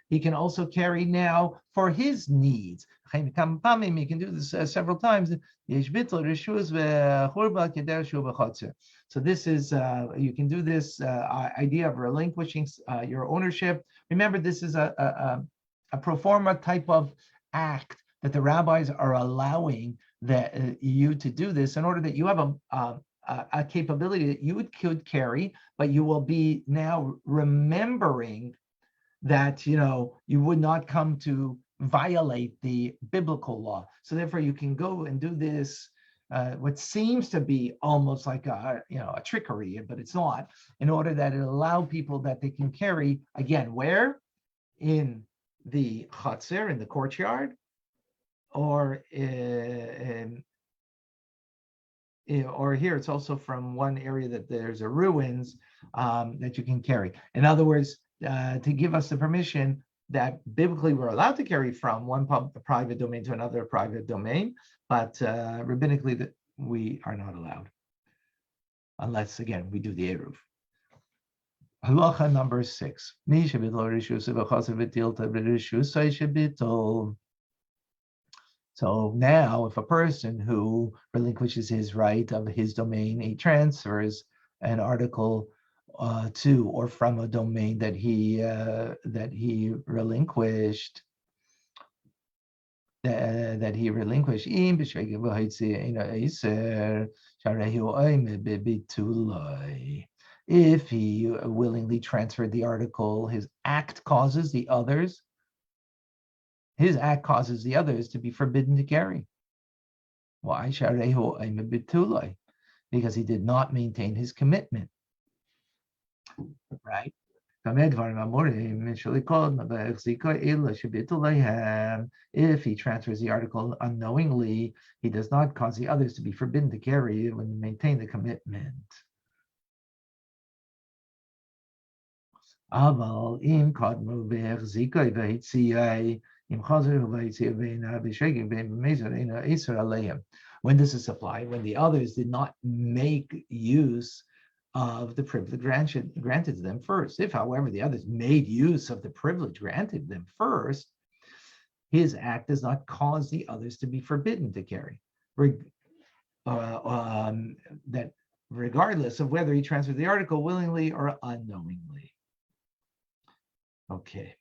He can also carry now for his needs. He can do this several times. So this is, you can do this idea of relinquishing your ownership. Remember, this is a pro forma type of act that the rabbis are allowing you to do this in order that you have a capability that you could carry, but you will be now remembering that you would not come to violate the biblical law. So therefore, you can go and do this, what seems to be almost like a trickery, but it's not, in order that it allow people that they can carry, again, where? In the chutzner, in the courtyard, or here it's also from one area that there's a ruins that you can carry. In other words, to give us the permission that biblically we're allowed to carry from one private domain to another private domain, but rabbinically that we are not allowed, unless again we do the eruv. Halacha number 6. So now, if a person who relinquishes his right of his domain, he transfers an article to or from a domain that he relinquished. If he willingly transferred the article, his act causes the others to be forbidden to carry. Why? Because he did not maintain his commitment. Right? If he transfers the article unknowingly, he does not cause the others to be forbidden to carry when you maintain the commitment. When does this apply? When the others did not make use of the privilege granted to them first. If, however, the others made use of the privilege granted them first, his act does not cause the others to be forbidden to carry. That regardless of whether he transferred the article willingly or unknowingly. Okay.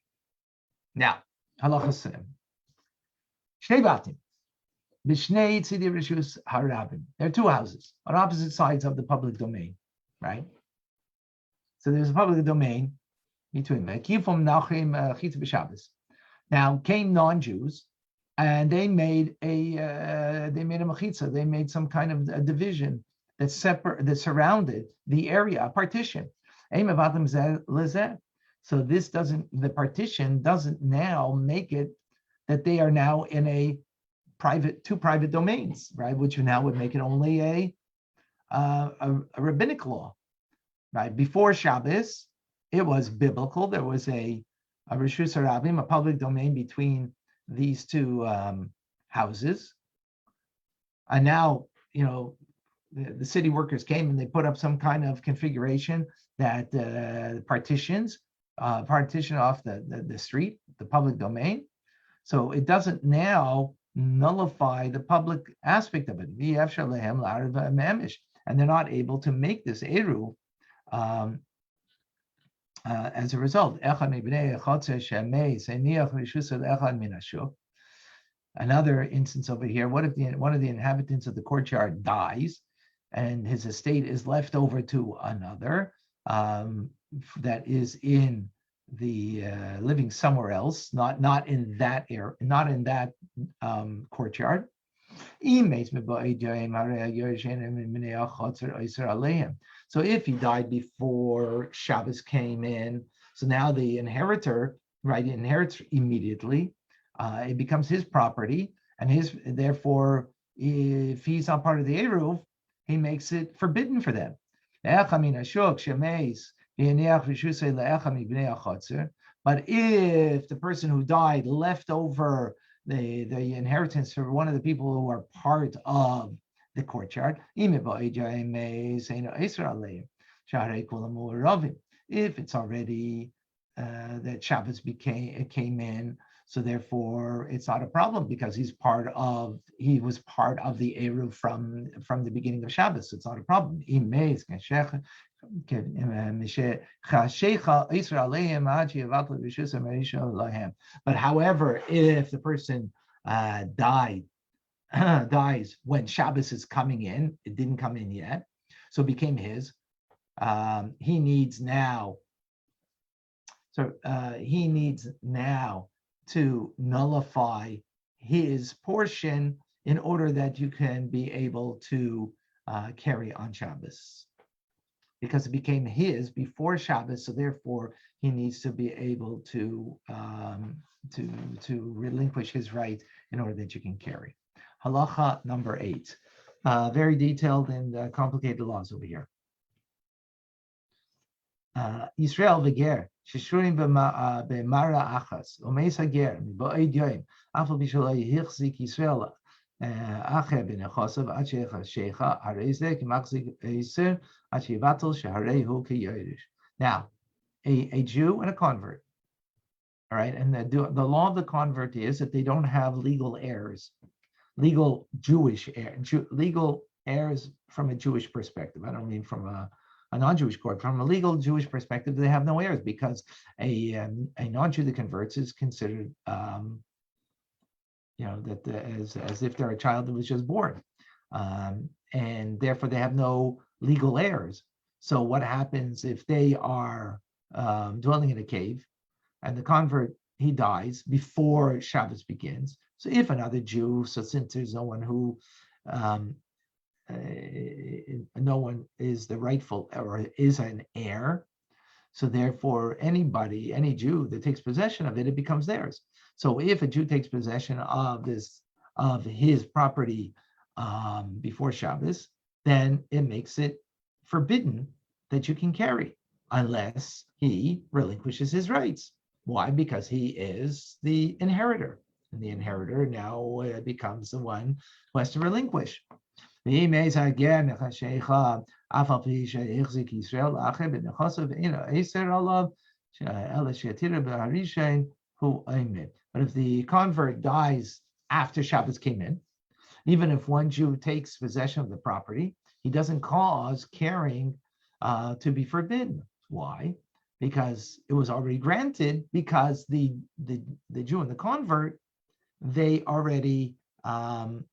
Now, halacha seven. Shnei batim. B'shnei tzidei reshus harabim. There are two houses on opposite sides of the public domain, right? So there's a public domain between them. Now came non-Jews, and they made a mechitza. They made some kind of a division that surrounded the area, a partition. So the partition doesn't now make it that they are now in two private domains, right? Which now would make it only a rabbinic law, right? Before Shabbos, it was biblical. There was a reshus harabim, a public domain between these two houses, and now the city workers came and they put up some kind of configuration that partition off the street, the public domain. So it doesn't now nullify the public aspect of it. And they're not able to make this eruv as a result. Another instance over here, what if one of the inhabitants of the courtyard dies and his estate is left over to another that is in the living somewhere else, not in that area, not in that courtyard. So if he died before Shabbos came in, so now the inheritor, right, inherits immediately. It becomes his property, and therefore, if he's not part of the eruv, he makes it forbidden for them. But if the person who died left over the inheritance for one of the people who are part of the courtyard, if it's already that Shabbos came in, so therefore it's not a problem because he was part of the eruv from the beginning of Shabbos. So it's not a problem. But however, if the person dies when Shabbos is coming in, it didn't come in yet, so it became his. He needs now to nullify his portion in order that you can be able to carry on Shabbos. Because it became his before Shabbos, so therefore he needs to be able to relinquish his right in order that you can carry. Halacha number 8, very detailed and complicated laws over here. Israel v'ger sheshurim b'mara achas umeis hager ba'ed yoyim afal b'shelo yichzik Israel acher b'nechosav ad shecha harei k'machzik eiser ad shevatel sheharehu k'yoresh. Now, a Jew and a convert, all right, and the law of the convert is that they don't have legal heirs, legal heirs from a Jewish perspective. I don't mean from a non-Jewish court. From a legal Jewish perspective, they have no heirs because a non-Jew that converts is considered, that as if they're a child that was just born, and therefore they have no legal heirs. So what happens if they are dwelling in a cave, and the convert, he dies before Shabbos begins? So if another Jew, so since there's no one who no one is the rightful or is an heir, so therefore any Jew that takes possession of it, it becomes theirs. So if a Jew takes possession of his property before Shabbos, then it makes it forbidden that you can carry unless he relinquishes his rights. Why? Because he is the inheritor, and the inheritor now becomes the one who has to relinquish. Now, a Jew but if the convert dies after Shabbos came in, even if one Jew takes possession of the property, he doesn't cause carrying to be forbidden. Why? Because it was already granted, because the Jew and the convert, they already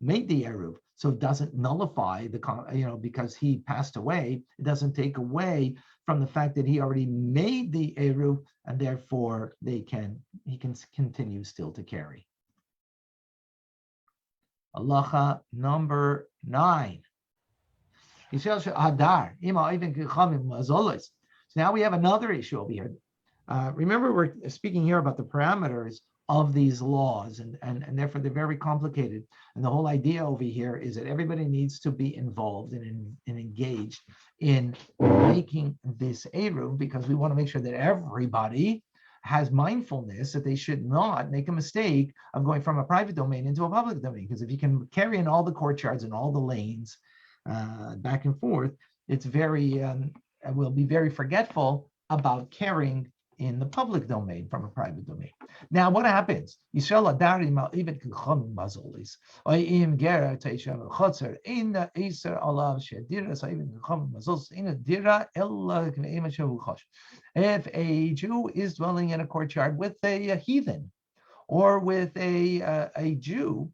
made the eruv. So it doesn't nullify because he passed away, it doesn't take away from the fact that he already made the eruv, and therefore he can continue still to carry. Halacha number 9. So now we have another issue over here. Remember, we're speaking here about the parameters of these laws, and therefore they're very complicated. And the whole idea over here is that everybody needs to be involved and engaged in making this eruv, because we want to make sure that everybody has mindfulness that they should not make a mistake of going from a private domain into a public domain. Because if you can carry in all the courtyards and all the lanes back and forth, it's will be very forgetful about carrying in the public domain from a private domain. Now, what happens? If a Jew is dwelling in a courtyard with a heathen, or with a Jew,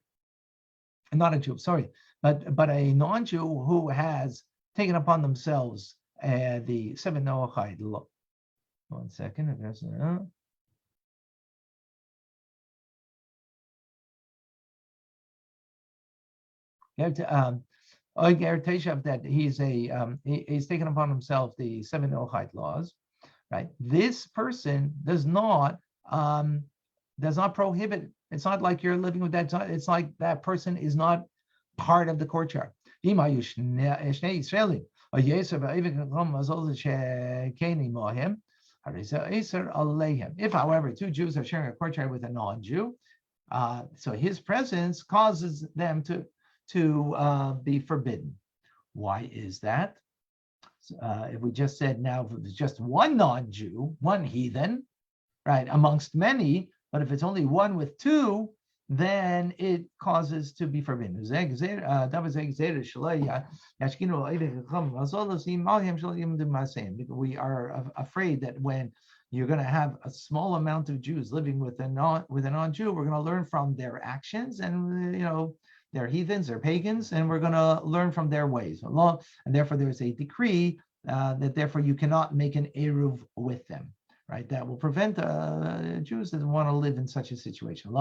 not a Jew, sorry, but a non-Jew who has taken upon themselves the 7 Noachide law. One second. That he's taken upon himself the 7 Noachide laws, right? This person does not prohibit. It's not like you're living with that. It's like that person is not part of the courtyard. If, however, 2 Jews are sharing a courtyard with a non-Jew, so his presence causes them to be forbidden. Why is that? If we just said now, if it's just one non-Jew, one heathen, right, amongst many, but if it's only one with 2, then it causes to be forbidden. We are afraid that when you're going to have a small amount of Jews living with a non-Jew, we're going to learn from their actions, and they're heathens, they're pagans, and we're going to learn from their ways. And therefore, there's a decree that therefore you cannot make an eruv with them. right? That will prevent Jews that want to live in such a situation. So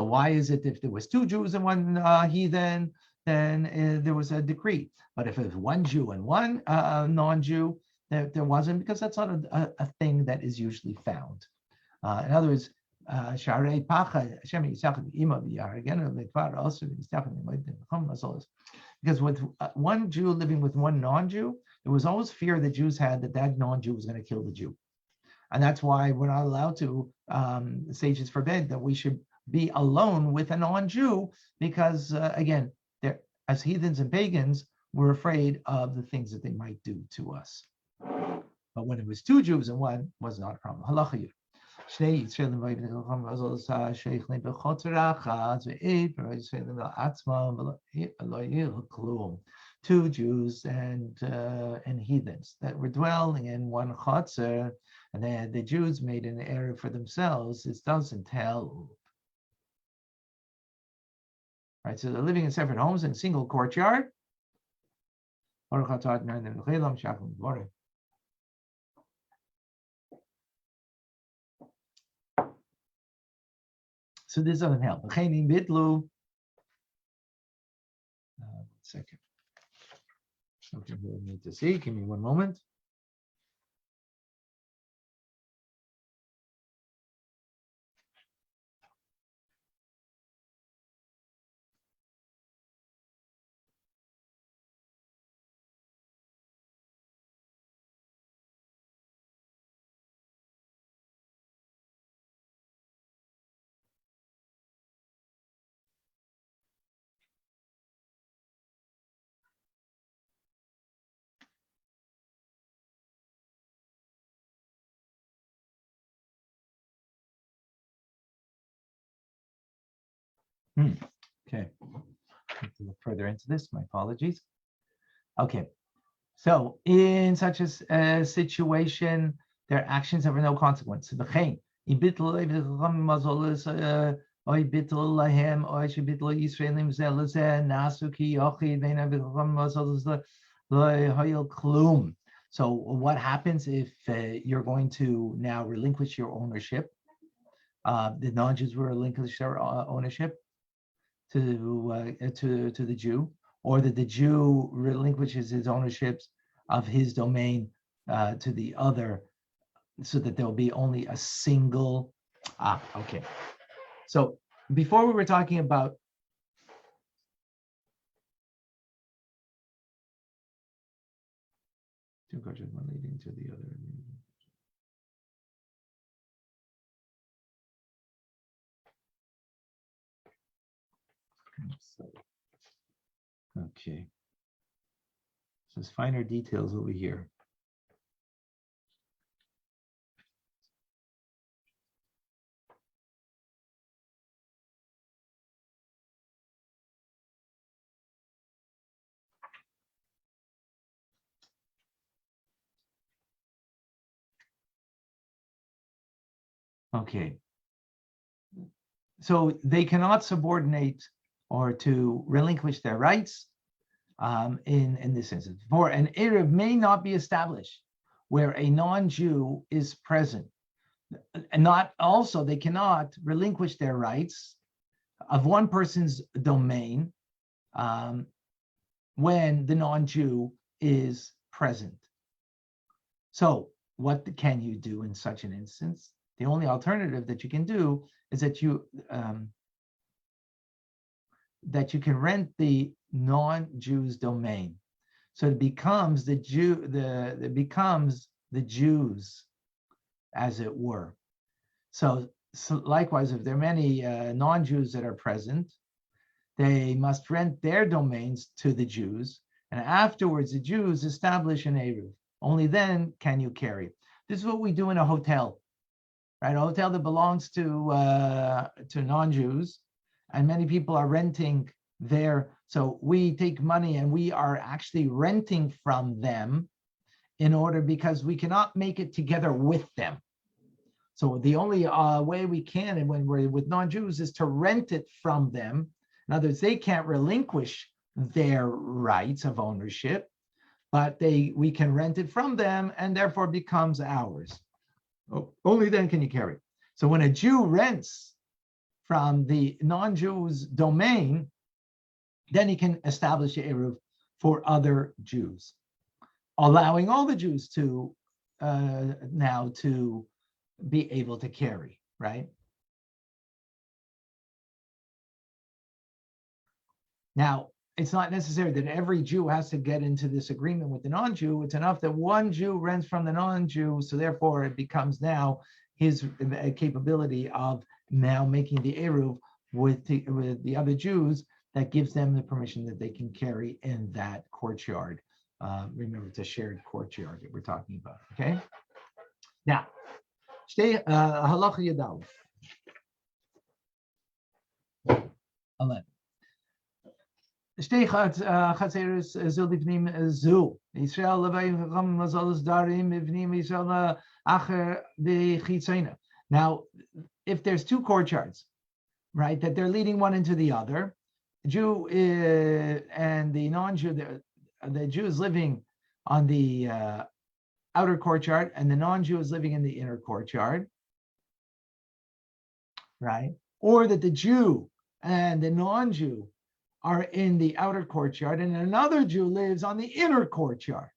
why is it if there was two Jews and one heathen, then there was a decree? But if it was one Jew and one non-Jew, there wasn't, because that's not a thing that is usually found. In other words, because with one Jew living with one non-Jew, there was always fear the Jews had that non-Jew was going to kill the Jew. And that's why we're not allowed to, the sages forbid that we should be alone with a non-Jew, because again, as heathens and pagans, we're afraid of the things that they might do to us. But when it was two Jews and one, was not a problem. Halacha. Two Jews and heathens that were dwelling in one chotzer, and then the Jews made an area for themselves. It doesn't help. Right, so they're living in separate homes in a single courtyard. So this doesn't help. One second. Something we need to see. Give me one moment. Okay. Have to look further into this. My apologies. Okay. So in such a situation, their actions have no consequence. So what happens if you're going to now relinquish your ownership? The non-Jews will relinquish their ownership to the Jew, or that the Jew relinquishes his ownership of his domain to the other, so that there will be only a single. Okay. So before we were talking about two coaches, one leading to the other. So, okay. So there's finer details over here. Okay. So they cannot subordinate or to relinquish their rights in this instance. For an Erev may not be established where a non-Jew is present. And not also, they cannot relinquish their rights of one person's domain when the non-Jew is present. So what can you do in such an instance? The only alternative that you can do is that you can rent the non-Jew's domain, so it becomes the Jews, as it were. So likewise, if there are many non-Jews that are present, they must rent their domains to the Jews, and afterwards the Jews establish an Eruv. Only then can you carry. This is what we do in a hotel, right? A hotel that belongs to non-Jews, and many people are renting there. So we take money and we are actually renting from them in order, because we cannot make it together with them. So the only way we can, and when we're with non-Jews, is to rent it from them. In other words, they can't relinquish their rights of ownership. but we can rent it from them, and therefore becomes ours. Only then can you carry. So when a Jew rents from the non-Jew's domain, then he can establish the eruv for other Jews, allowing all the Jews to now to be able to carry, right? Now, it's not necessary that every Jew has to get into this agreement with the non-Jew. It's enough that one Jew rents from the non-Jew, so therefore it becomes now his capability of now making the eruv with the other Jews that gives them the permission that they can carry in that courtyard. Remember, it's a shared courtyard that we're talking about, okay? Now, halacha yadal. 11. Now, if there's two courtyards, right, that they're leading one into the other, Jew and the non-Jew, the Jew is living on the outer courtyard, and the non-Jew is living in the inner courtyard, right? Or that the Jew and the non-Jew are in the outer courtyard, and another Jew lives on the inner courtyard.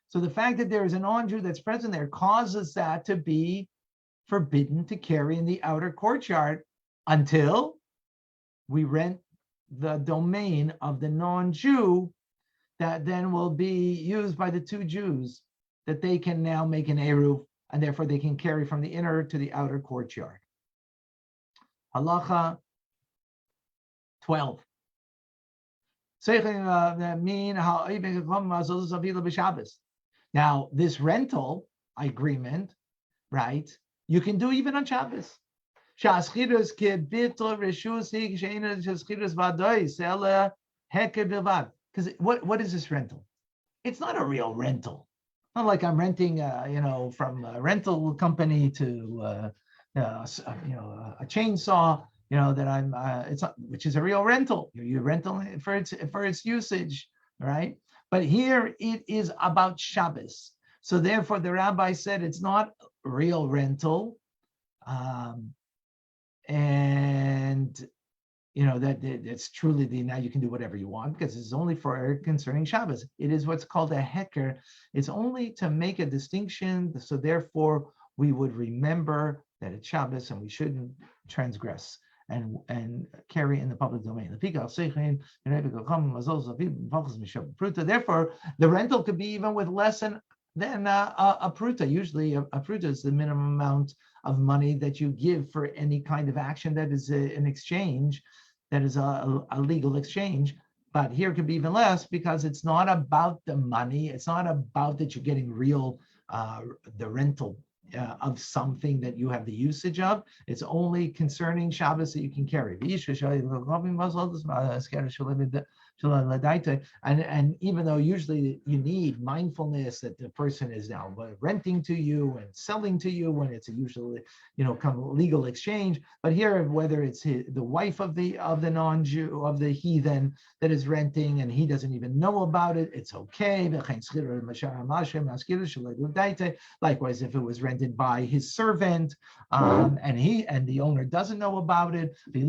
So the fact that there is a non-Jew that's present there causes that to be forbidden to carry in the outer courtyard until we rent the domain of the non-Jew that then will be used by the two Jews, that they can now make an eruv, and therefore they can carry from the inner to the outer courtyard. Halacha 12. Now, this rental agreement, right, you can do even on Shabbos. Because what is this rental? It's not a real rental. Not like I'm renting, from a rental company to, a chainsaw, that I'm. It's not, which is a real rental. You're renting for its usage, right? But here it is about Shabbos. So therefore, the rabbi said it's not real rental, and that it's truly now you can do whatever you want because it's only for concerning Shabbos. It is what's called a heker. It's only to make a distinction. So therefore, we would remember that it's Shabbos and we shouldn't transgress and carry in the public domain. Therefore, the rental could be even with less than a pruta. Usually, a pruta is the minimum amount of money that you give for any kind of action that is an exchange, that is a legal exchange. But here it could be even less because it's not about the money. It's not about that you're getting real the rental of something that you have the usage of. It's only concerning Shabbos that you can carry. And even though usually you need mindfulness that the person is now renting to you and selling to you when it's a usually kind of legal exchange, but here whether it's the wife of the non-Jew, of the heathen that is renting and he doesn't even know about it, it's okay. Likewise, if it was rented by his servant and the owner doesn't know about it, and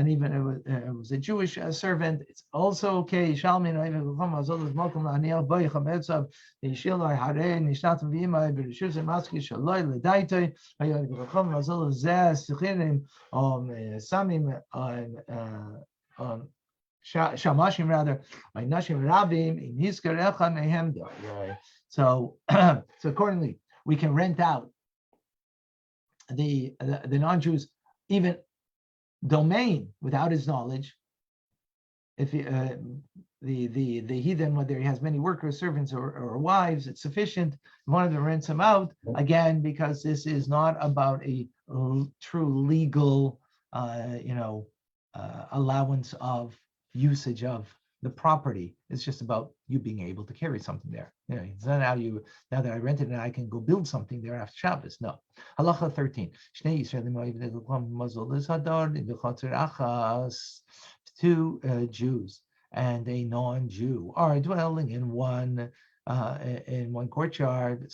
even it was a Jewish servant, it's also okay. Shamashim rather, so accordingly, we can rent out the non-Jews even domain without his knowledge. If the heathen, whether he has many workers, servants, or wives, it's sufficient. One of them rents him out again because this is not about a true legal, allowance of usage of the property. It's just about you being able to carry something there. It's not now that I rented it, I can go build something there after Shabbos. No. Halacha 13. Two Jews and a non-Jew are dwelling in one courtyard.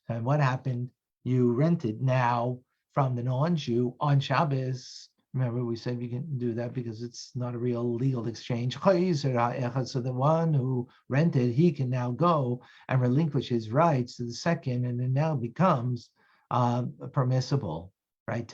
And what happened? You rented now from the non-Jew on Shabbos. Remember, we said we can do that because it's not a real legal exchange. So the one who rented, he can now go and relinquish his rights to the second, and it now becomes permissible, right?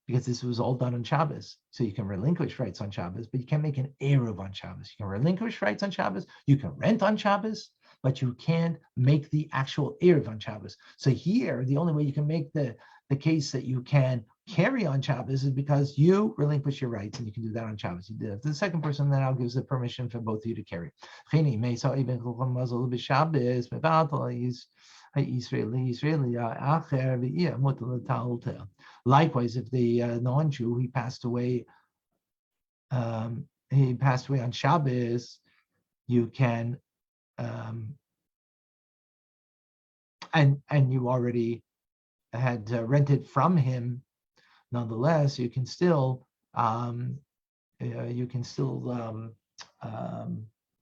Because this was all done on Shabbos. So you can relinquish rights on Shabbos, but you can't make an Eruv on Shabbos. You can relinquish rights on Shabbos, you can rent on Shabbos, but you can't make the actual Eruv on Shabbos. So here, the only way you can make the case that you can carry on Shabbos is because you relinquish your rights, and you can do that on Shabbos. You did it. The second person then now gives the permission for both of you to carry. Likewise, if the non-Jew, he passed away on Shabbos, you can and you already had rented from him. Nonetheless, you can still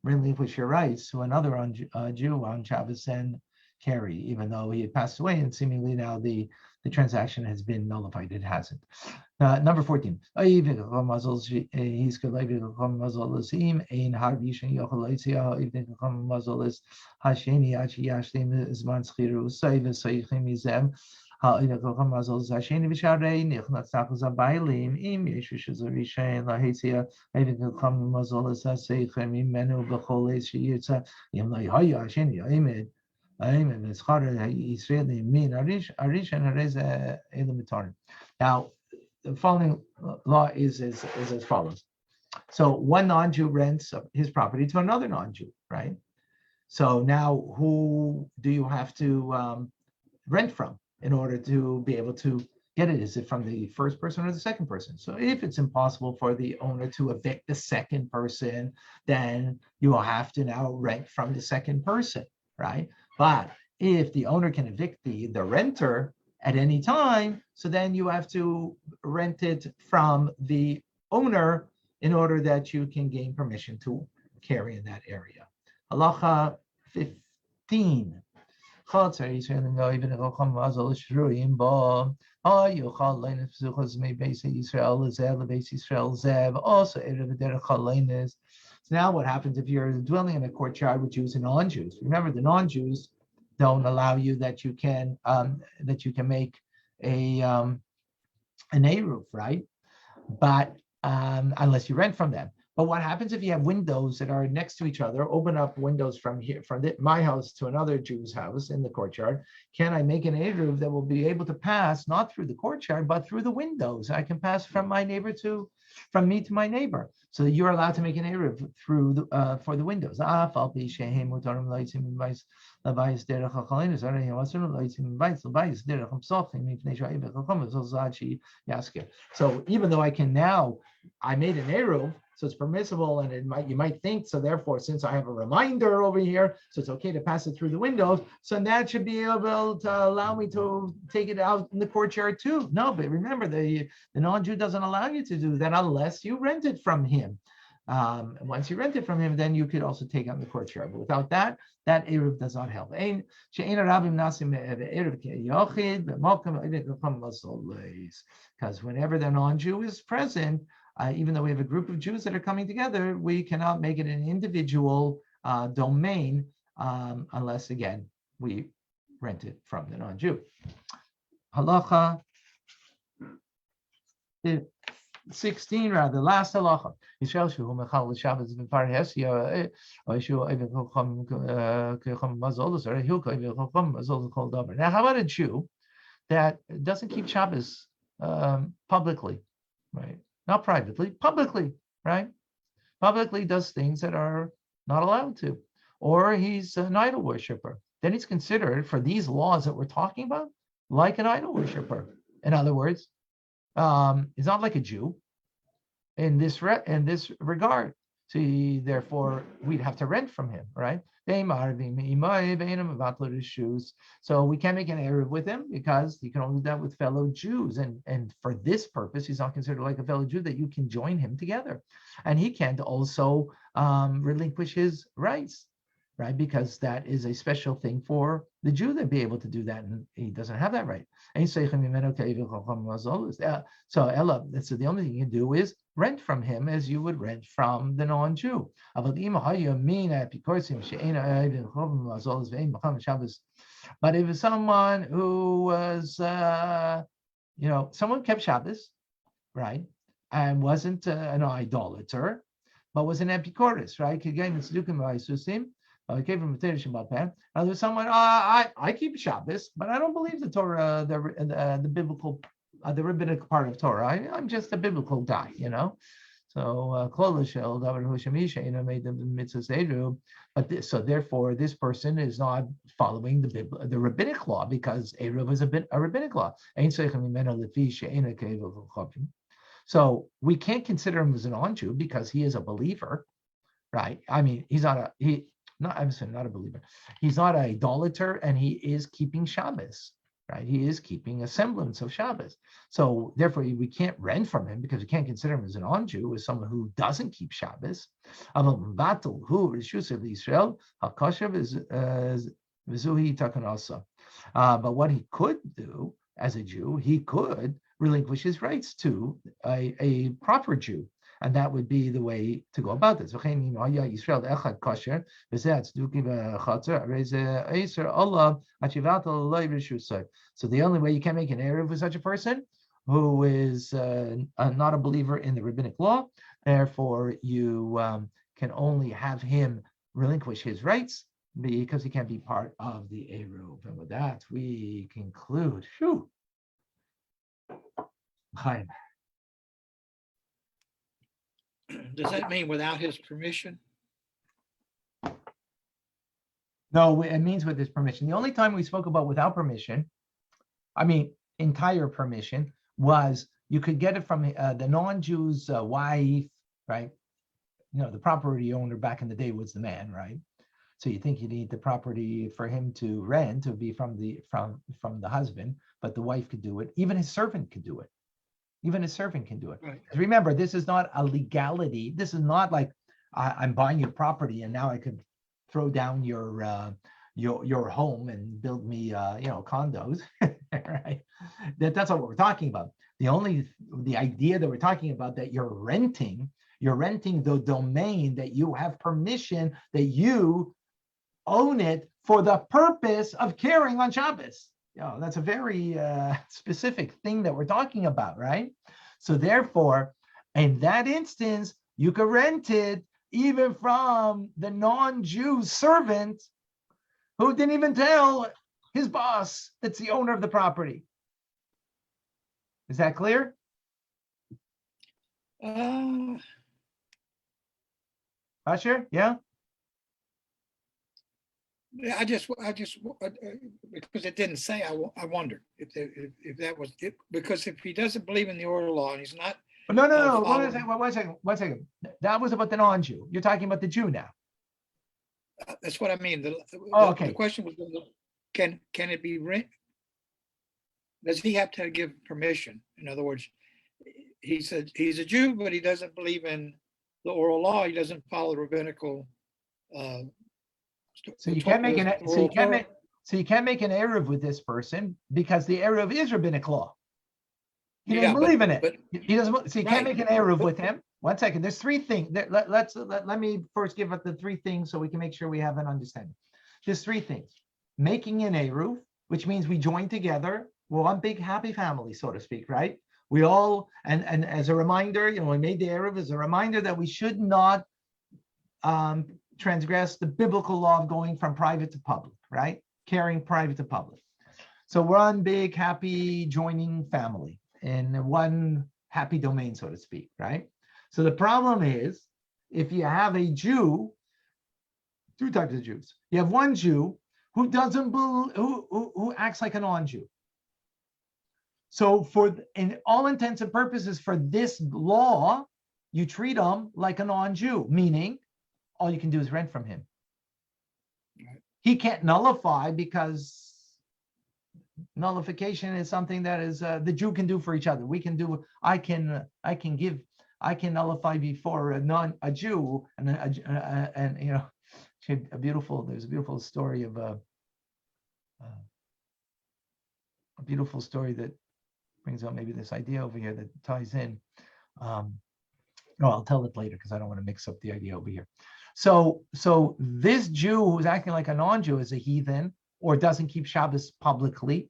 relinquish your rights to another Jew on Shabbos and carry, even though he had passed away, and seemingly now the transaction has been nullified. It hasn't. Number 14. Now, the following law is as follows. So one non-Jew rents his property to another non-Jew, right? So now who do you have to rent from in order to be able to get it? Is it from the first person or the second person? So if it's impossible for the owner to evict the second person, then you will have to now rent from the second person, right? But if the owner can evict the renter at any time, so then you have to rent it from the owner in order that you can gain permission to carry in that area. Halacha 15. So now what happens if you're dwelling in a courtyard with Jews and non-Jews? Remember, the non-Jews don't allow you that you can make an Eruv, right? But unless you rent from them. But what happens if you have windows that are next to each other? Open up windows from here, my house to another Jew's house in the courtyard. Can I make an Eruv that will be able to pass not through the courtyard, but through the windows? I can pass from me to my neighbor. So you're allowed to make an Eruv through for the windows. So even though I made an Eruv, so it's permissible, and you might think, so therefore, since I have a reminder over here, so it's okay to pass it through the windows, so that should be able to allow me to take it out in the courtyard too. No, but remember, the non-Jew doesn't allow you to do that unless you rent it from him. Once you rent it from him, then you could also take it in the courtyard. But without that Eruv does not help. Because whenever the non-Jew is present, even though we have a group of Jews that are coming together, we cannot make it an individual domain unless, again, we rent it from the non-Jew. Halacha 16, rather, last halacha. Now, how about a Jew that doesn't keep Shabbos publicly, right? Not privately, publicly, right? Publicly does things that are not allowed to, or he's an idol worshiper. Then he's considered, for these laws that we're talking about, like an idol worshiper. In other words, is not like a Jew in this regard. See, therefore, we'd have to rent from him, right? So we can't make an Eruv with him because you can only do that with fellow Jews. And for this purpose, he's not considered like a fellow Jew that you can join him together. And he can't also relinquish his rights, right? Because that is a special thing for the Jew to be able to do that, and he doesn't have that right. So Ella, so the only thing you can do is rent from him as you would rent from the non-Jew. But if it's someone who was, someone kept Shabbos, right, and wasn't an idolater, but was an Epicurus, right? There's someone, I keep Shabbos, but I don't believe the Torah, the biblical, the rabbinic part of Torah. I'm just a biblical guy, So, so therefore, this person is not following the rabbinic law because Eruv is a rabbinic law. So we can't consider him as an non-Jew because he is a believer, right? I mean, I'm saying not a believer. He's not an idolater, and he is keeping Shabbos, right? He is keeping a semblance of Shabbos. So therefore, we can't rent from him because we can't consider him as a non-Jew, as someone who doesn't keep Shabbos. But what he could do as a Jew, he could relinquish his rights to a proper Jew. And that would be the way to go about this. So the only way you can make an Eruv with such a person who is not a believer in the rabbinic law, therefore you can only have him relinquish his rights because he can't be part of the Eruv. And with that, we conclude. Phew. Chaim. Does that mean without his permission? No, it means with his permission. The only time we spoke about without permission, entire permission, was you could get it from the non-Jew's wife, right? The property owner back in the day was the man, right? So you think you need the property for him to rent to be from the husband, but the wife could do it. Even his servant could do it. Even a servant can do it. Right. Remember, this is not a legality. This is not like I'm buying your property and now I could throw down your home and build me condos. Right? That's not what we're talking about. The idea that we're talking about, that you're renting the domain, that you have permission, that you own it for the purpose of carrying on Shabbos. That's a very specific thing that we're talking about, right? So therefore, in that instance, you could rent it even from the non-Jew servant who didn't even tell his boss that's the owner of the property. Is that clear? Usher, yeah? I just because it didn't say. I wondered if that was it, because if he doesn't believe in the oral law and he's not. No. One second. That was about the non-Jew. You're talking about the Jew now. That's what I mean. Okay. The question was, can it be rent? Does he have to give permission? In other words, he said he's a Jew, but he doesn't believe in the oral law. He doesn't follow the rabbinical. So you can't make an Eruv with this person because the Eruv is rabbinic law. He doesn't believe in it. He doesn't. So you can't make an Eruv with him. 1 second. There's 3 things. Let me first give up the 3 things so we can make sure we have an understanding. There's 3 things. Making an Eruv, which means we join together. We're one big happy family, so to speak, right? We all, and as a reminder, we made the Eruv as a reminder that we should not transgress the biblical law of going from private to public, right? Carrying private to public. So we're one big happy joining family in one happy domain, so to speak, right? So the problem is, if you have a Jew, 2 types of Jews. You have one Jew who doesn't believe, who acts like a non-Jew. So in all intents and purposes for this law, you treat him like a non-Jew, meaning all you can do is rent from him. He can't nullify because nullification is something that is the Jew can do for each other. We can do. I can nullify before a Jew, and you know, there's a beautiful story of a beautiful story that brings out maybe this idea over here that ties in. No, I'll tell it later because I don't want to mix up the idea over here. So this Jew who's acting like a non-Jew is a heathen or doesn't keep Shabbos publicly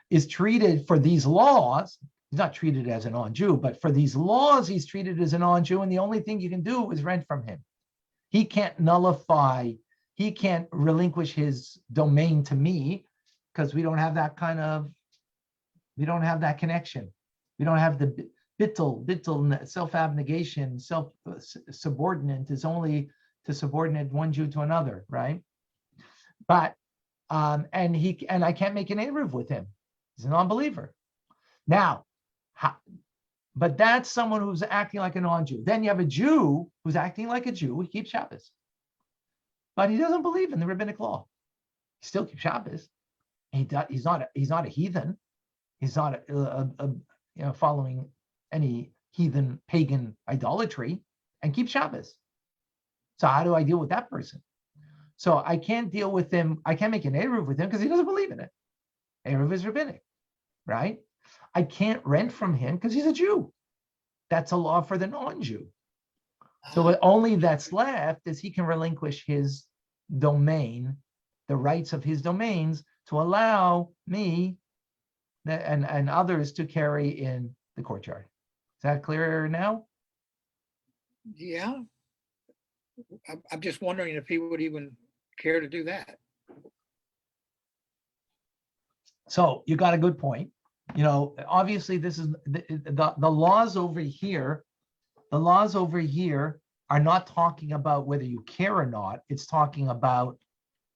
is treated for these laws. He's not treated as a non-Jew, but for these laws, he's treated as a non-Jew. And the only thing you can do is rent from him. He can't nullify, he can't relinquish his domain to me because we don't have that connection. We don't have the bittul, self-abnegation, self-subordinate is only to subordinate one Jew to another, right? But, and I can't make an eruv with him. He's a non-believer. Now, but that's someone who's acting like a non-Jew. Then you have a Jew who's acting like a Jew. He keeps Shabbos, but he doesn't believe in the rabbinic law. He still keeps Shabbos. He's not a heathen. He's not following any heathen pagan idolatry and keep Shabbos. So how do I deal with that person? So I can't deal with him. I can't make an eruv with him because he doesn't believe in it. Eruv is rabbinic, right? I can't rent from him because he's a Jew. That's a law for the non-Jew. So what only that's left is he can relinquish his domain, the rights of his domains, to allow me and others to carry in the courtyard. Is that clearer now? Yeah. I'm just wondering if he would even care to do that. So you got a good point. You know, obviously this is the laws over here. The laws over here are not talking about whether you care or not. It's talking about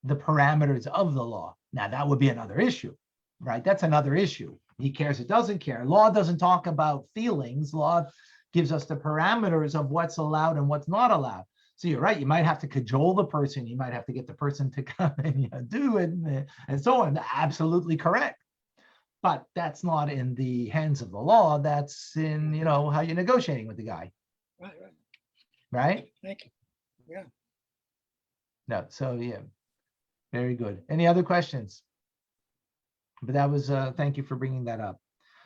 the parameters of the law. Now that would be another issue, right? That's another issue. He cares, it doesn't care. Law doesn't talk about feelings. Law gives us the parameters of what's allowed and what's not allowed. So you're right. You might have to cajole the person. You might have to get the person to come and do it and so on. Absolutely correct. But that's not in the hands of the law. That's in, how you're negotiating with the guy. Right. Right? Thank you. Yeah. No, so yeah, very good. Any other questions? But that was, thank you for bringing that up.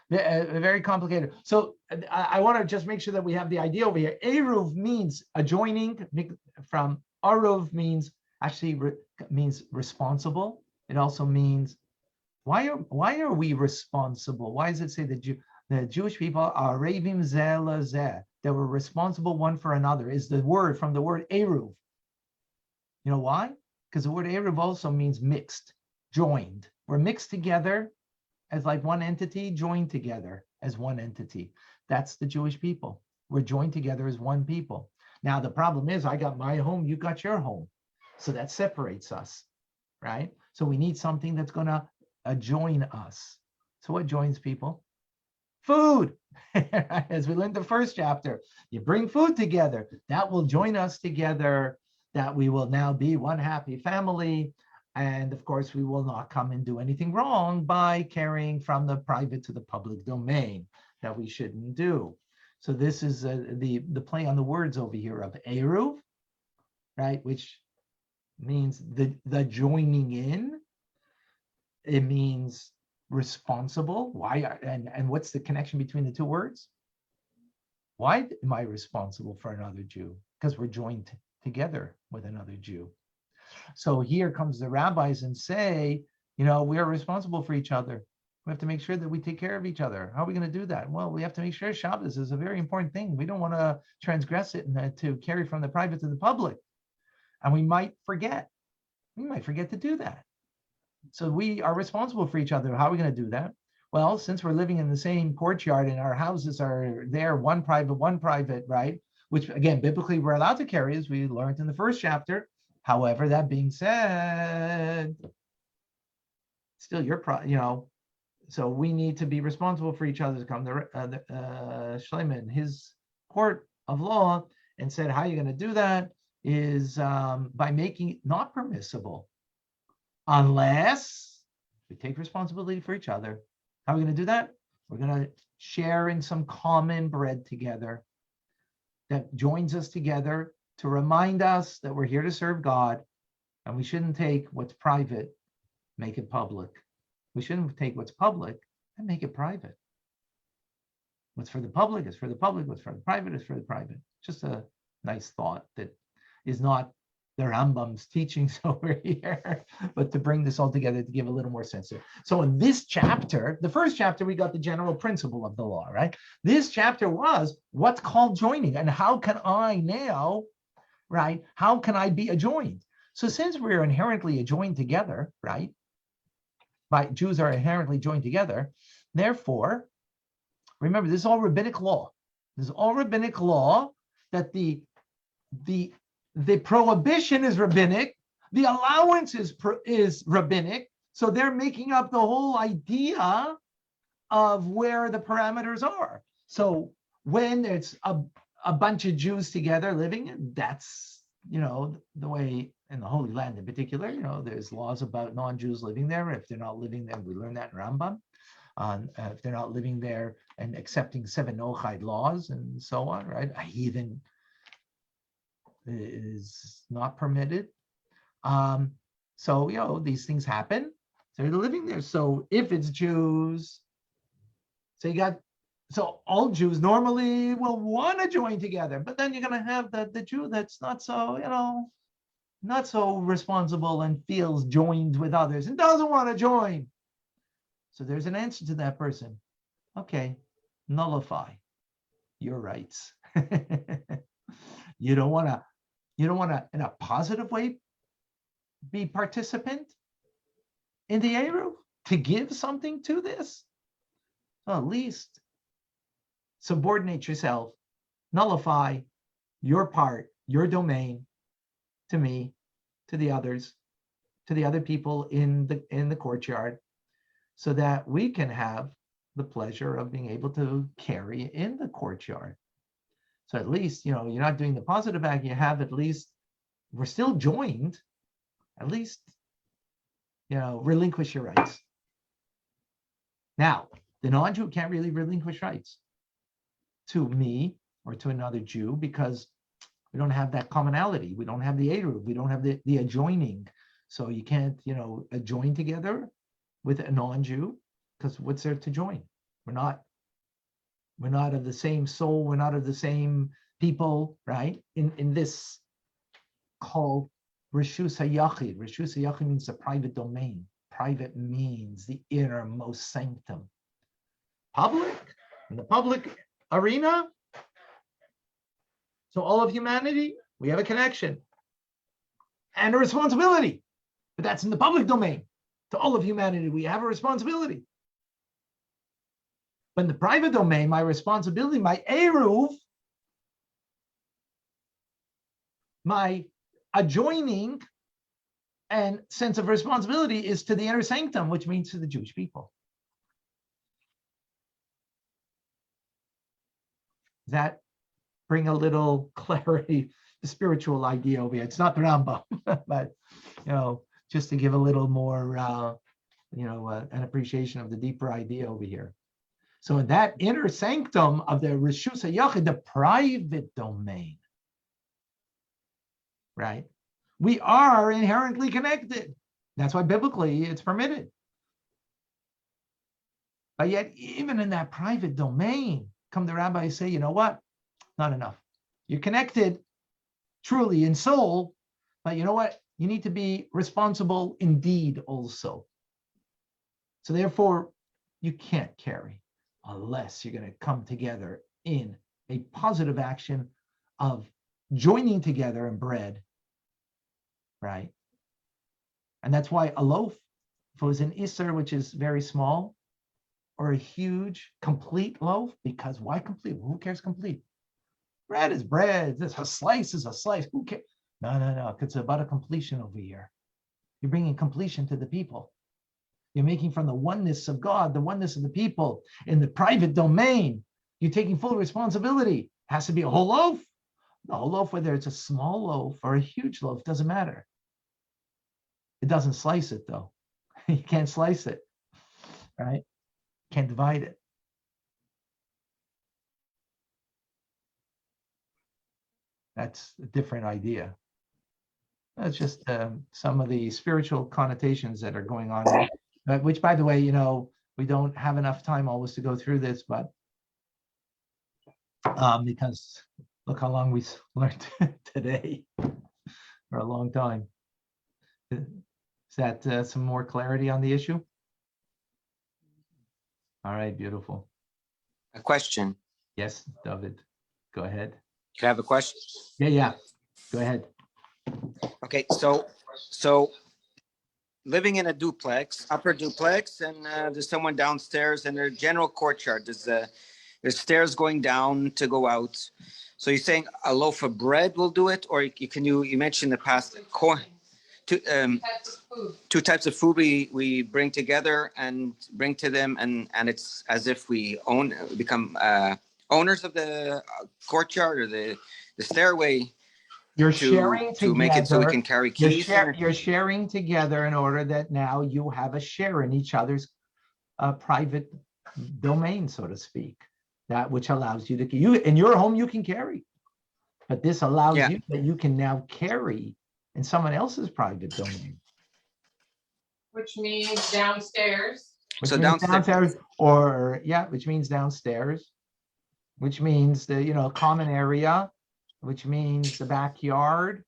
Very complicated. So I want to just make sure that we have the idea over here. Eruv means adjoining, from Aruv means means responsible. It also means, why are we responsible? Why does it say that the Jewish people are ravim zeh lazeh? They were responsible one for another, is the word from the word Eruv. You know why? Because the word Eruv also means mixed, joined. We're mixed together as like one entity, joined together as one entity. That's the Jewish people. We're joined together as one people. Now, the problem is I got my home, you got your home. So that separates us, right? So we need something that's going to join us. So what joins people? Food. As we learned the first chapter, you bring food together. That will join us together, that we will now be one happy family. And of course, we will not come and do anything wrong by carrying from the private to the public domain that we shouldn't do. So this is the play on the words over here of Eruv, right? Which means the joining in. It means responsible. Why? And what's the connection between the two words? Why am I responsible for another Jew? Because we're joined together with another Jew. So here comes the rabbis and say, we are responsible for each other. We have to make sure that we take care of each other. How are we going to do that? Well, we have to make sure Shabbos is a very important thing. We don't want to transgress it and to carry from the private to the public. And we might forget. We might forget to do that. So we are responsible for each other. How are we going to do that? Well, since we're living in the same courtyard and our houses are there, one private, right? Which again, biblically we're allowed to carry, as we learned in the first chapter. However, that being said, still so we need to be responsible for each other. To come to Shleiman, his court of law, and said how you're going to do that is by making it not permissible unless we take responsibility for each other. How are we going to do that? We're going to share in some common bread together that joins us together to remind us that we're here to serve God, and we shouldn't take what's private, make it public. We shouldn't take what's public and make it private. What's for the public is for the public, what's for the private is for the private. Just a nice thought that is not the Rambam's teachings over here, but to bring this all together to give a little more sense to it. So in this chapter, the first chapter, we got the general principle of the law, right? This chapter was what's called joining, and how can I now, right? How can I be adjoined? So since we're inherently adjoined together, right? Jews are inherently joined together. Therefore, remember, this is all rabbinic law. This is all rabbinic law that the prohibition is rabbinic, the allowance is rabbinic. So they're making up the whole idea of where the parameters are. So when it's a bunch of Jews together living, that's, the way in the Holy Land in particular, there's laws about non-Jews living there. If they're not living there, we learn that in Rambam. If they're not living there and accepting 7 Nochide laws and so on, right? A heathen is not permitted. So, these things happen. So they're living there. So if it's Jews, so all Jews normally will want to join together, but then you're going to have the Jew that's not so, not so responsible and feels joined with others and doesn't want to join. So there's an answer to that person. Okay, nullify your rights. You don't want to, in a positive way, be participant in the Eruv, to give something to this. Well, at least subordinate yourself, nullify your part, your domain to me, to the others, to the other people in the courtyard, so that we can have the pleasure of being able to carry in the courtyard. So at least, you're not doing the positive act, you have at least, we're still joined, at least, relinquish your rights. Now, the non-Jew can't really relinquish rights to me or to another Jew because we don't have that commonality. We don't have the Eruv. We don't have the adjoining. So you can't, adjoin together with a non-Jew, because what's there to join? We're not of the same soul. We're not of the same people, right? In this called Reshus HaYachid. Reshus HaYachid means the private domain. Private means the innermost sanctum. Public, in the public arena. So all of humanity, we have a connection and a responsibility, but that's in the public domain. To all of humanity, we have a responsibility. But in the private domain, my responsibility, my eruv, my adjoining and sense of responsibility is to the inner sanctum, which means to the Jewish people. Does that bring a little clarity, the spiritual idea over here? It's not the Rambam, but, just to give a little more, an appreciation of the deeper idea over here. So in that inner sanctum of the Reshus HaYachid, the private domain, right? We are inherently connected. That's why biblically it's permitted. But yet, even in that private domain, come the rabbis say, you know what? Not enough. You're connected truly in soul, but you know what? You need to be responsible in deed also. So therefore, you can't carry unless you're going to come together in a positive action of joining together in bread, right? And that's why a loaf, if it was an Isser, which is very small, or a huge complete loaf, because why complete? Well, who cares complete? Bread is bread. This a slice is a slice. Who cares? No. It's about a completion over here. You're bringing completion to the people. You're making from the oneness of God, the oneness of the people in the private domain. You're taking full responsibility. It has to be a whole loaf. The whole loaf, whether it's a small loaf or a huge loaf, doesn't matter. It doesn't slice it though. You can't slice it, right? Can't divide it. That's a different idea. That's just some of the spiritual connotations that are going on, which, by the way, we don't have enough time always to go through this, but because look how long we learned today, for a long time. Is that some more clarity on the issue? All right, beautiful. A question. Yes, David, go ahead. You have a question? Yeah, go ahead. Okay, so living in a duplex, upper duplex, and there's someone downstairs in their general courtyard. There's stairs going down to go out. So you're saying a loaf of bread will do it, or you mentioned in the past two types of food we bring together and bring to them, and it's as if we become owners of the courtyard or the stairway. You're sharing to make it so we can carry keys. You're sharing together in order that now you have a share in each other's private domain, so to speak. That which allows you in your home you can carry, but this allows you that you can now carry in someone else's private domain. Which means downstairs. Which means downstairs, which means the common area, which means the backyard.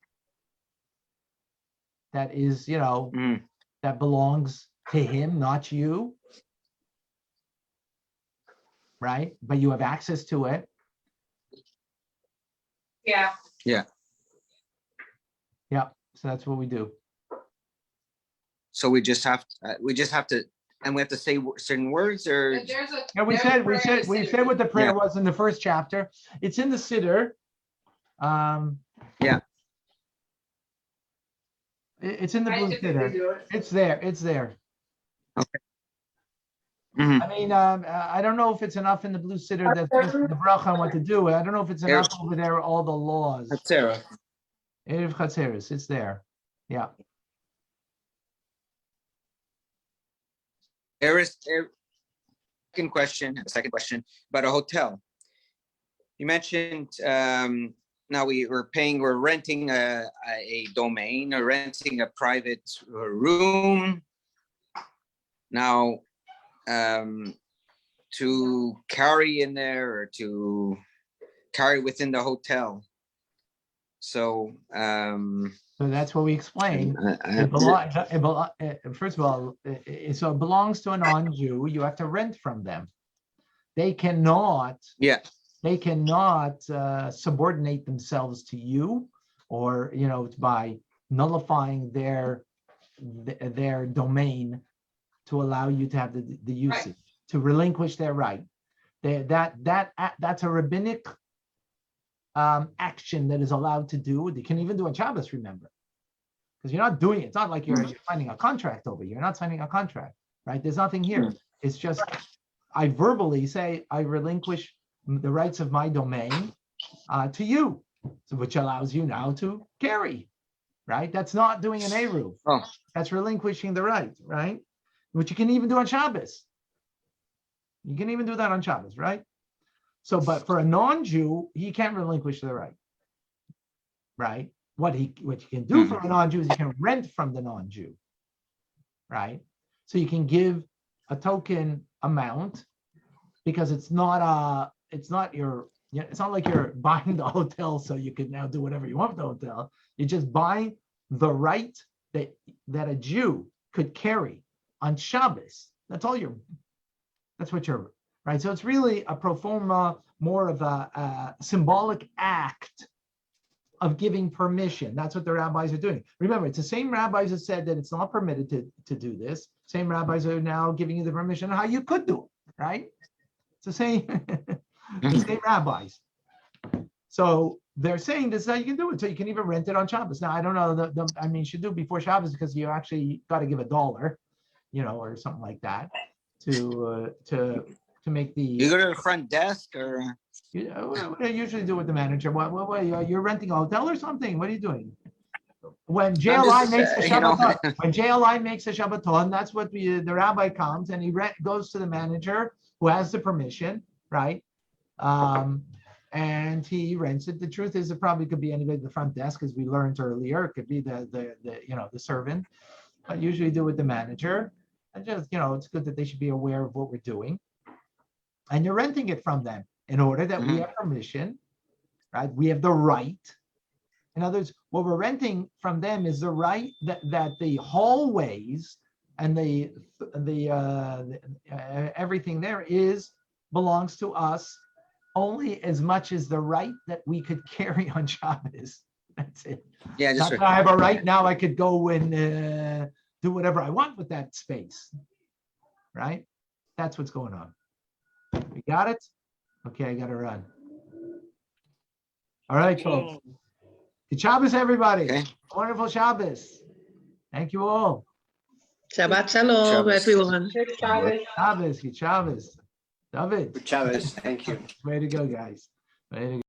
That is, that belongs to him, not you. Right? But you have access to it. Yeah. Yeah. Yeah. So that's what we do. So we just have to, and we have to say certain words, or we said what the prayer was in the first chapter. It's in the Siddur. It's in the blue Siddur. It's there. Okay. Mm-hmm. I mean, I don't know if it's enough in the blue Siddur that the bracha on what to do. I don't know if it's enough over there, all the laws. Chatzera. Erev Chatzeres, it's there. Yeah. Second question about a hotel. You mentioned now we're renting a domain, or renting a private room. Now, to carry in there or to carry within the hotel. So that's what we explained. First of all, so it belongs to a non-Jew. You have to rent from them. They cannot. Yeah. They cannot subordinate themselves to you, or by nullifying their domain to allow you to have the usage, right, to relinquish their right. That's a rabbinic action that is allowed to do. You can even do on Shabbos, remember, because you're not doing it. It's not like you're signing a contract over. You're not signing a contract, right? There's nothing here. It's just I verbally say I relinquish the rights of my domain to you, so which allows you now to carry, right? That's not doing an eruv. Oh. That's relinquishing the right, right? Which you can even do on Shabbos. You can even do that on Shabbos, right? So, but for a non-Jew, he can't relinquish the right, right? What you can do for a non-Jew is you can rent from the non-Jew, right? So you can give a token amount, because it's not like you're buying the hotel so you can now do whatever you want with the hotel. You're just buying the right that a Jew could carry on Shabbos. That's what you're, right? So it's really a pro forma, more of a symbolic act of giving permission. That's what the rabbis are doing. Remember, it's the same rabbis that said that it's not permitted to do this. Same rabbis are now giving you the permission how you could do it, right? It's the same, the same rabbis. So they're saying this is how you can do it. So you can even rent it on Shabbos. Now, I don't know, you should do it before Shabbos, because you actually got to give $1. or something like that, to make the. You go to the front desk, or What do I usually do with the manager? What you're renting a hotel or something? What are you doing? When JLI makes a Shabbaton, when JLI makes a Shabbaton, that's what the rabbi comes and he goes to the manager who has the permission, right? And he rents it. The truth is, it probably could be anybody at the front desk, as we learned earlier. It could be the servant, but usually do with the manager. And just it's good that they should be aware of what we're doing. And you're renting it from them in order that we have permission, right? We have the right. In other words, what we're renting from them is the right that the hallways and the everything there belongs to us only as much as the right that we could carry on Shabbos. That's it. yeah, just Not that I have a right now. I could go and do whatever I want with that space, right? That's what's going on. You got it? Okay, I got to run. All right, folks. Good Shabbos, everybody. Okay. Wonderful Shabbos. Thank you all. Shabbat Shalom, Shabbos. everyone. Good Shabbos. Shabbos, good Shabbos. David. Chavez, thank you. Way to go, guys. Way to go.